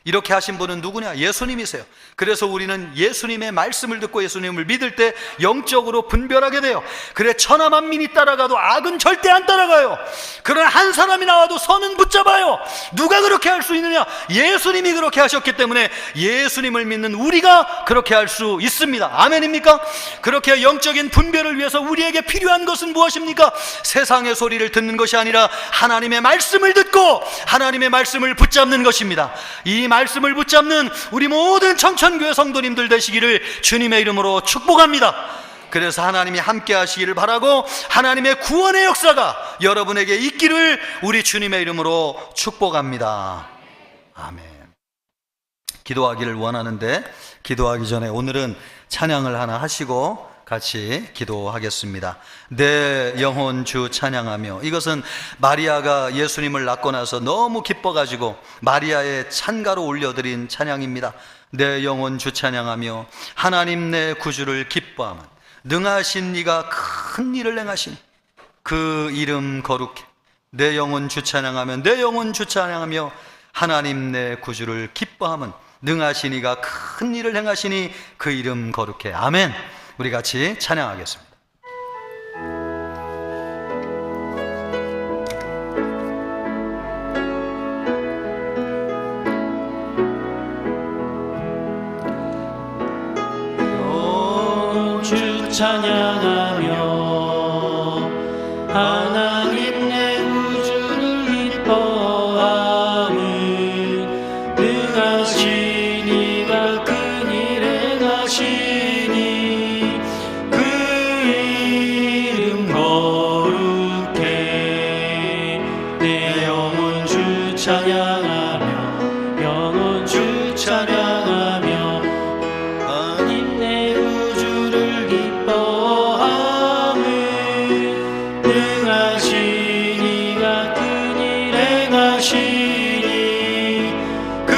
이렇게 하신 분은 누구냐? 예수님이세요. 그래서 우리는 예수님의 말씀을 듣고 예수님을 믿을 때 영적으로 분별하게 돼요. 그래, 천하 만민이 따라가도 악은 절대 안 따라가요. 그러나 한 사람이 나와도 선은 붙잡아요. 누가 그렇게 할 수 있느냐? 예수님이 그렇게 하셨기 때문에 예수님을 믿는 우리가 그렇게 할 수 있습니다. 아멘입니까? 그렇게 영적인 분별을 위해서 우리에게 필요한 것은 무엇입니까? 세상의 소리를 듣는 것이 아니라 하나님의 말씀을 듣고 하나님의 말씀을 붙잡는 것입니다. 이 말씀을 붙잡는 우리 모든 청천교회 성도님들 되시기를 주님의 이름으로 축복합니다. 그래서 하나님이 함께 하시기를 바라고 하나님의 구원의 역사가 여러분에게 있기를 우리 주님의 이름으로 축복합니다. 아멘. 기도하기를 원하는데 기도하기 전에 오늘은 찬양을 하나 하시고 같이 기도하겠습니다. 내 영혼 주 찬양하며. 이것은 마리아가 예수님을 낳고 나서 너무 기뻐가지고 마리아의 찬가로 올려드린 찬양입니다. 내 영혼 주 찬양하며 하나님 내 구주를 기뻐하면 능하신 이가 큰 일을 행하시니 그 이름 거룩해. 내 영혼 주 찬양하며 내 영혼 주 찬양하며 하나님 내 구주를 기뻐하면 능하신 이가 큰 일을 행하시니 그 이름 거룩해. 아멘. 우리 같이 찬양하겠습니다. 주 찬양하며 하나님 내 구주를 기뻐함은 능하신 이가 큰 일 행하시니 그 이름 거룩해. 내 영혼 주 찬양하며 영혼 주 찬양하며 하나님 내 구주를 기뻐함은 능하신 이가 큰 일 행하시니 그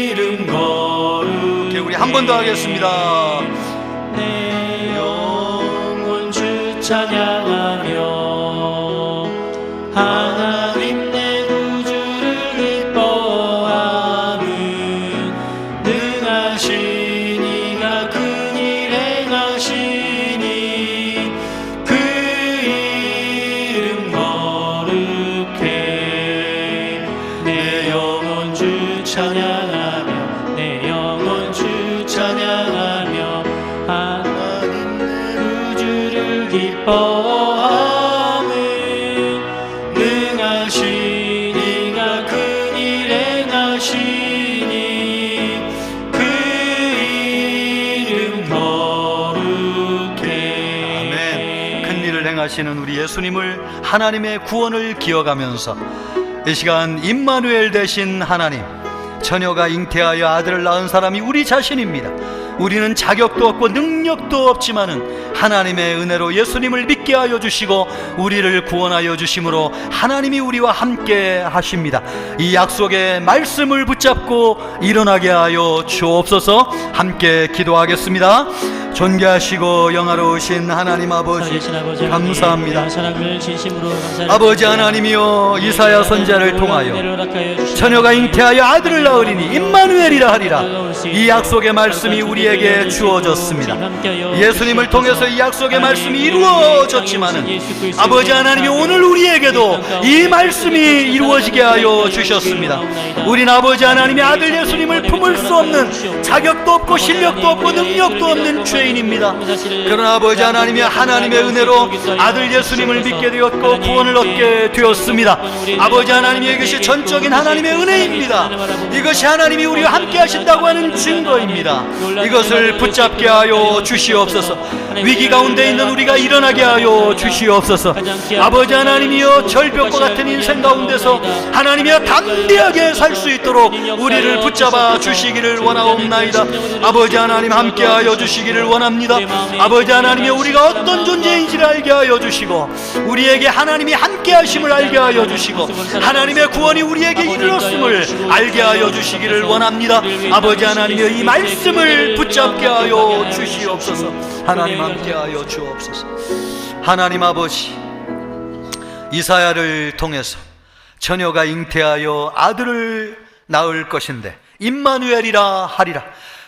이름 거룩해. 우리 한 번 더 하겠습니다. 내 영혼 주 찬양하며 하나님 내 구주를 기뻐함은 능하신 이가 큰 일 행하시니 그 이름 거룩해. 내 영혼 주 찬양하며 내 영혼 주 찬양하며 하나님 내 구주를 기뻐함은 능하신 이가 큰 일 행하시니 그 이름 거룩해. 아멘. 큰 일을 행하시는 우리 예수님을, 하나님의 구원을 기억하면서 이 시간 임마누엘 되신 하나님, 처녀가 잉태하여 아들을 낳은 사람이 우리 자신입니다. 우리는 자격도 없고 능력도 없지만은 하나님의 은혜로 예수님을 믿게 하여 주시고 우리를 구원하여 주심으로 하나님이 우리와 함께 하십니다. 이 약속의 말씀을 붙잡고 일어나게 하여 주옵소서. 함께 기도하겠습니다. 존귀하시고 영화로우신 하나님 아버지, 감사합니다. 아버지 하나님이여, 이사야 선지자를 통하여 처녀가 잉태하여 아들을 낳으리니 임마누엘이라 하리라. 이 약속의 말씀이 우리에게 주어졌습니다. 예수님을 통해서 이 약속의 말씀이 이루어졌지만은 아버지 하나님이 오늘 우리에게도 이 말씀이 이루어지게 하여 주셨습니다. 우린 아버지 하나님의 아들 예수님을 품을 수 없는, 자격도 없고 실력도 없고 능력도 없는 죄인입니다. 그러나 아버지 하나님이 하나님의 은혜로 아들 예수님을 믿게 되었고 구원을 얻게 되었습니다. 아버지 하나님이 이것이 전적인 하나님의 은혜입니다. 이것이 하나님이 우리와 함께 하신다고 하는 증거입니다. 이것을 붙잡게 하여 주시옵소서. 위기 가운데 있는 우리가 일어나게 하여 주시옵소서. 아버지 하나님이여, 절벽과 같은 인생 가운데서 하나님이여 담대하게 살 수 있도록 우리를 붙잡아 주시기를 원하옵나이다. 아버지 하나님 함께 하여 주시기를 원합니다. 아버지 하나님이여, 우리가 어떤 존재인지를 알게 하여 주시고 우리에게 하나님이 함께 하심을 알게 하여 주시고 하나님의 구원이 우리에게 이르렀음을 알게 하여 주시기를 원합니다. 아버지 하나님이여, 이 말씀을 붙잡게 하여 주시옵소서. 하나님 함께 하여 주옵소서. 하나님 아버지, 이사야를 통해서 처녀가 잉태하여 아들을 낳을 것인데 임마누엘이라 하리라.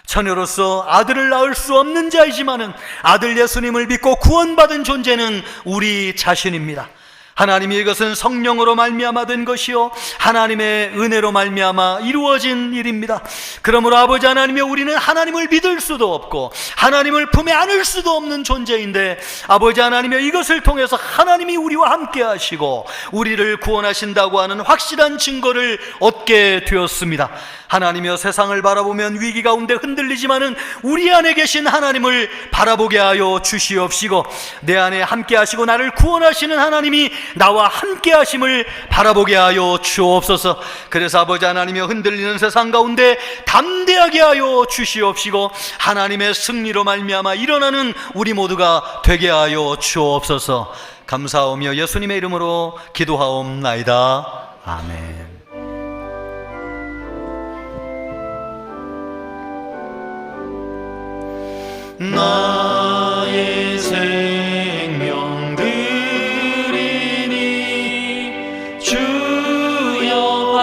처녀로서 아들을 낳을 수 없는 자이지만은 아들 예수님을 믿고 구원받은 존재는 우리 자신입니다. 하나님이 이것은 성령으로 말미암아 된 것이요 하나님의 은혜로 말미암아 이루어진 일입니다. 그러므로 아버지 하나님이여, 우리는 하나님을 믿을 수도 없고 하나님을 품에 안을 수도 없는 존재인데, 아버지 하나님이여, 이것을 통해서 하나님이 우리와 함께 하시고 우리를 구원하신다고 하는 확실한 증거를 얻게 되었습니다. 하나님이여, 세상을 바라보면 위기 가운데 흔들리지만은 우리 안에 계신 하나님을 바라보게 하여 주시옵시고, 내 안에 함께 하시고 나를 구원하시는 하나님이 나와 함께 하심을 바라보게 하여 주옵소서. 그래서 아버지 하나님이여, 흔들리는 세상 가운데 담대하게 하여 주시옵시고 하나님의 승리로 말미암아 일어나는 우리 모두가 되게 하여 주옵소서. 감사하오며 예수님의 이름으로 기도하옵나이다. 아멘. 나의 생명 드리니 주여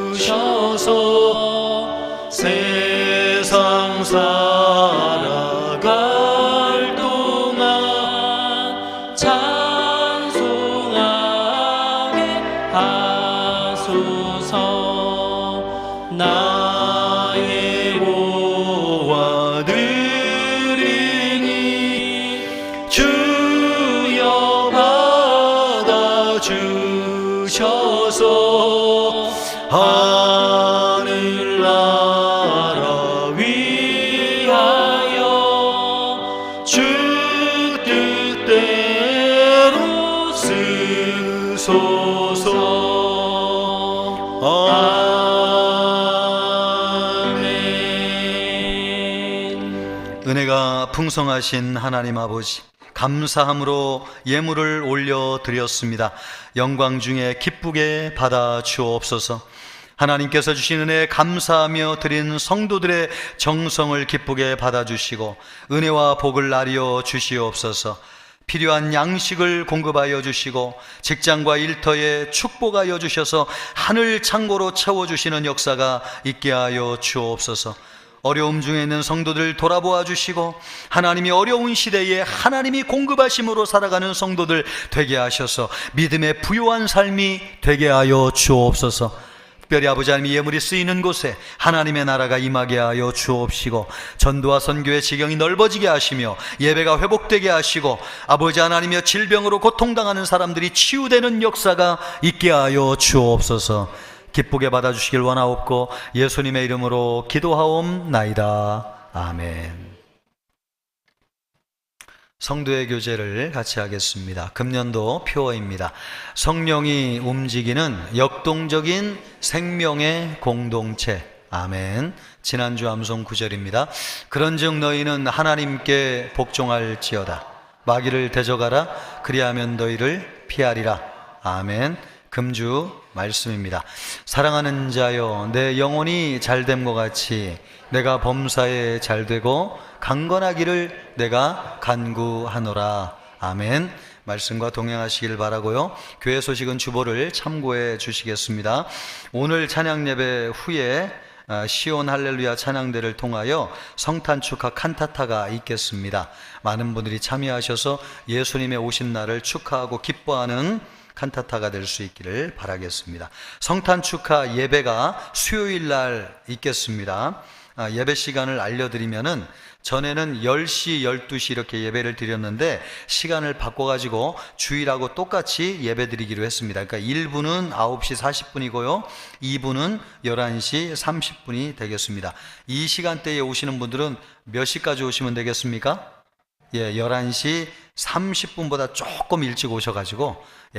받아주셔서 세상 살아갈 동안 찬송하게 하소서. 나의 보화 드리니 주여 받아주셔서 하늘나라 위하여 주 뜻대로 쓰소서. 아멘. 은혜가 풍성하신 하나님 아버지, 감사함으로 예물을 올려드렸습니다. 영광 중에 기쁘게 받아 주옵소서. 하나님께서 주신 은혜에 감사하며 드린 성도들의 정성을 기쁘게 받아주시고 은혜와 복을 나려 주시옵소서. 필요한 양식을 공급하여 주시고 직장과 일터에 축복하여 주셔서 하늘 창고로 채워주시는 역사가 있게 하여 주옵소서. 어려움 중에 있는 성도들 돌아보아 주시고 하나님이 어려운 시대에 하나님이 공급하심으로 살아가는 성도들 되게 하셔서 믿음의 부요한 삶이 되게 하여 주옵소서. 특별히 아버지 하나님이 예물이 쓰이는 곳에 하나님의 나라가 임하게 하여 주옵시고 전도와 선교의 지경이 넓어지게 하시며 예배가 회복되게 하시고 아버지 하나님이여, 질병으로 고통당하는 사람들이 치유되는 역사가 있게 하여 주옵소서. 기쁘게 받아주시길 원하옵고 예수님의 이름으로 기도하옵나이다. 아멘. 성도의 교제를 같이 하겠습니다. 금년도 표어입니다. 성령이 움직이는 역동적인 생명의 공동체. 아멘. 지난주 암송 9절입니다. 그런즉 너희는 하나님께 복종할지어다. 마귀를 대적하라. 그리하면 너희를 피하리라. 아멘. 금주 말씀입니다. 사랑하는 자여, 내 영혼이 잘됨과 같이 내가 범사에 잘되고 강건하기를 내가 간구하노라. 아멘. 말씀과 동행하시길 바라고요. 교회 소식은 주보를 참고해 주시겠습니다. 오늘 찬양 예배 후에 시온 할렐루야 찬양대를 통하여 성탄 축하 칸타타가 있겠습니다. 많은 분들이 참여하셔서 예수님의 오신 날을 축하하고 기뻐하는 칸타타가 될 수 있기를 바라겠습니다. 성탄 축하 예배가 수요일 날 있겠습니다. 예배 시간을 알려드리면은 전에는 10시, 12시 이렇게 예배를 드렸는데 시간을 바꿔가지고 주일하고 똑같이 예배 드리기로 했습니다. 그러니까 1부는 9시 40분이고요 2부는 11시 30분이 되겠습니다. 이 시간대에 오시는 분들은 몇 시까지 오시면 되겠습니까? 11시 30분보다 조금 일찍 오셔가지고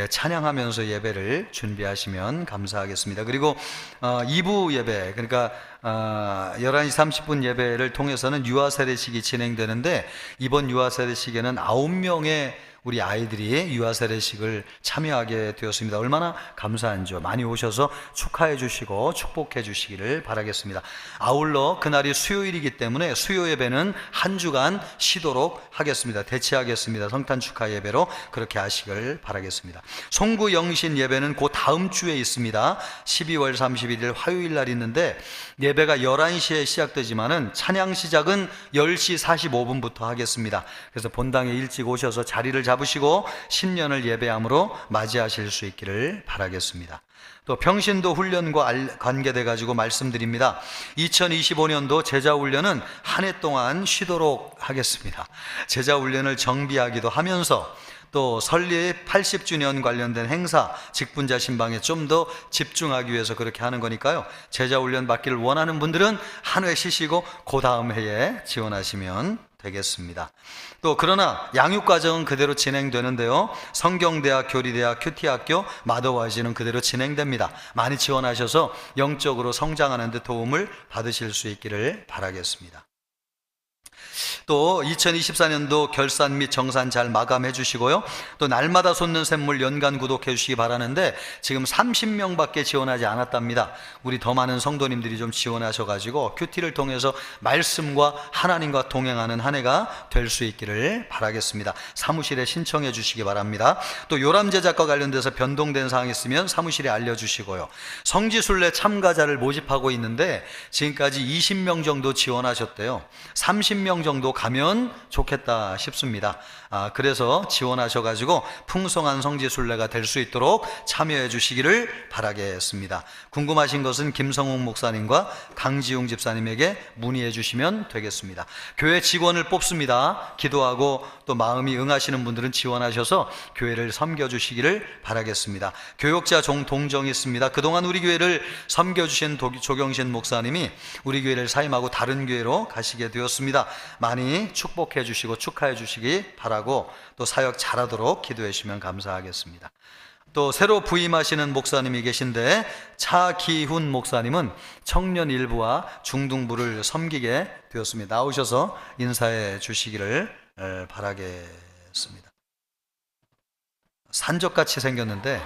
찬양하면서 예배를 준비하시면 감사하겠습니다. 그리고 2부 예배, 그러니까 11시 30분 예배를 통해서는 유아 세례식이 진행되는데 이번 유아 세례식에는 9명의 우리 아이들이 유아 세례식을 참여하게 되었습니다. 얼마나 감사한지요. 많이 오셔서 축하해 주시고 축복해 주시기를 바라겠습니다. 아울러 그날이 수요일이기 때문에 수요 예배는 한 주간 쉬도록 하겠습니다. 대체하겠습니다. 성탄 축하 예배로 그렇게 하시길 바라겠습니다. 송구 영신 예배는 그 다음 주에 있습니다. 12월 31일 화요일 날 있는데 예배가 11시에 시작되지만은 찬양 시작은 10시 45분부터 하겠습니다. 그래서 본당에 일찍 오셔서 자리를 잡으시고 신년을 예배함으로 맞이하실 수 있기를 바라겠습니다. 또 평신도 훈련과 관계돼 가지고 말씀드립니다. 2025년도 제자 훈련은 한 해 동안 쉬도록 하겠습니다. 제자 훈련을 정비하기도 하면서 또 설립 80주년 관련된 행사, 직분자 신방에 좀 더 집중하기 위해서 그렇게 하는 거니까요. 제자 훈련 받기를 원하는 분들은 한 회 쉬시고 그 다음 해에 지원하시면 되겠습니다. 또 그러나 양육과정은 그대로 진행되는데요. 성경대학, 교리대학, 큐티학교, 마더와이즈는 그대로 진행됩니다. 많이 지원하셔서 영적으로 성장하는 데 도움을 받으실 수 있기를 바라겠습니다. 또 2024년도 결산 및 정산 잘 마감해 주시고요. 또 날마다 솟는 샘물 연간 구독해 주시기 바라는데 지금 30명밖에 지원하지 않았답니다. 우리 더 많은 성도님들이 좀 지원하셔가지고 큐티를 통해서 말씀과 하나님과 동행하는 한 해가 될 수 있기를 바라겠습니다. 사무실에 신청해 주시기 바랍니다. 또 요람 제작과 관련돼서 변동된 사항이 있으면 사무실에 알려주시고요. 성지순례 참가자를 모집하고 있는데 지금까지 20명 정도 지원하셨대요. 30명 정도 가면 좋겠다 싶습니다. 그래서 지원하셔가지고 풍성한 성지순례가 될 수 있도록 참여해 주시기를 바라겠습니다. 궁금하신 것은 김성욱 목사님과 강지웅 집사님에게 문의해 주시면 되겠습니다. 교회 직원을 뽑습니다. 기도하고 또 마음이 응하시는 분들은 지원하셔서 교회를 섬겨주시기를 바라겠습니다. 교역자 동정이 있습니다. 그동안 우리 교회를 섬겨주신 조경신 목사님이 우리 교회를 사임하고 다른 교회로 가시게 되었습니다. 많이 축복해 주시고 축하해 주시기 바라고 또 사역 잘하도록 기도해 주시면 감사하겠습니다. 또 새로 부임하시는 목사님이 계신데 차기훈 목사님은 청년 일부와 중등부를 섬기게 되었습니다. 나오셔서 인사해 주시기를 바라겠습니다. 산적같이 생겼는데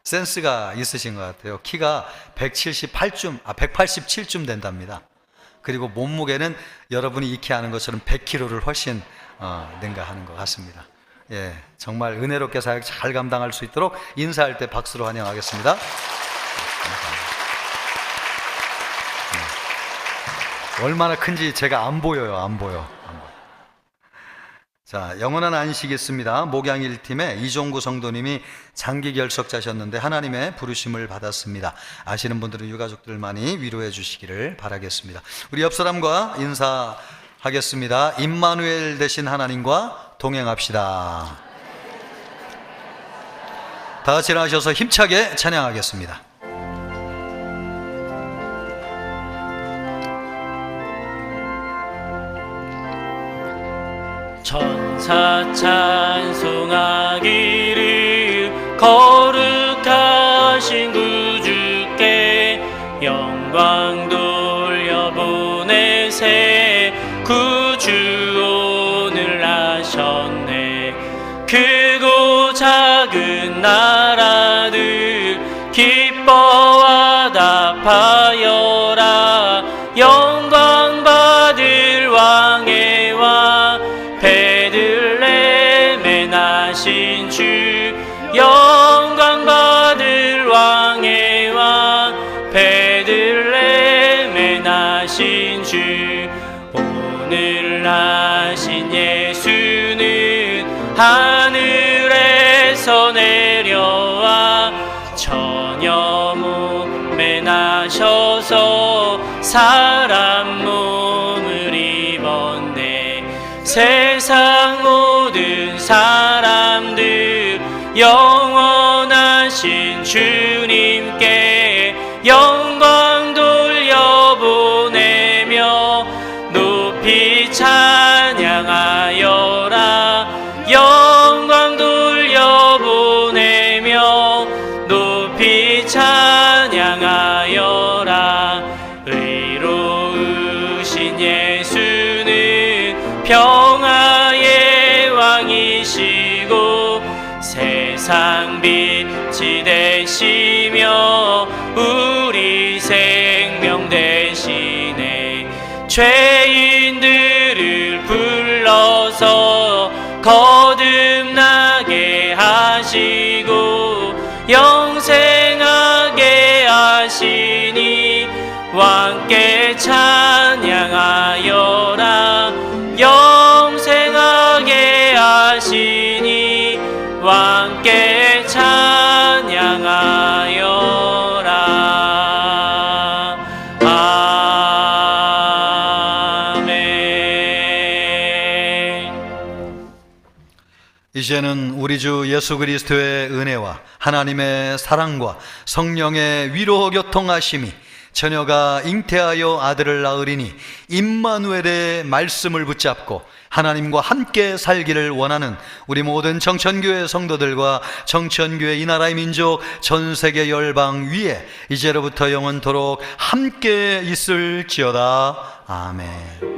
센스가 있으신 것 같아요. 키가 187쯤 된답니다. 그리고 몸무게는 여러분이 익히 아는 것처럼 100kg를 훨씬 능가하는 것 같습니다. 예, 정말 은혜롭게 사역 잘 감당할 수 있도록 인사할 때 박수로 환영하겠습니다. 얼마나 큰지 제가 안 보여요. 자, 영원한 안식이 있습니다. 목양 1팀의 이종구 성도님이 장기 결석자셨는데 하나님의 부르심을 받았습니다. 아시는 분들은 유가족들 많이 위로해 주시기를 바라겠습니다. 우리 옆 사람과 인사하겠습니다. 임마누엘 되신 하나님과 동행합시다. 다 같이 일어나셔서 힘차게 찬양하겠습니다. 천사 찬송하기를 거룩하신 구주께 영광 돌려보내세. 구주 오늘 나셨네. 크고 작은 나라들 기뻐와 답하여라. 영광 받을 왕의 왕 베들레헴에 나신 주. 영광 받을 왕의 왕 베들레헴에 나신 주. 오늘 나신 예수는 하늘에서 내려와 처녀 몸에 나셔서 사람 몸을 입었네. 세상 모든 사람들 영원하신 주님께 영광 돌려보내며 높이 찬양하여라. 영광 돌려보내며 높이 찬양하여라. 의로우신 예수는 평화의 왕이 항상 빛이 되시며 우리 생명 대신에 죄인들을 불러서 거듭나게 하시고 영생하게 하시니 왕께 찬양하여라. 영생하게 하시니 왕께 찬양하여라. 아멘. 이제는 우리 주 예수 그리스도의 은혜와 하나님의 사랑과 성령의 위로 교통하심이 처녀가 잉태하여 아들을 낳으리니 임마누엘의 말씀을 붙잡고 하나님과 함께 살기를 원하는 우리 모든 정천교회 성도들과 정천교회 이 나라의 민족 전 세계 열방 위에 이제로부터 영원토록 함께 있을지어다. 아멘.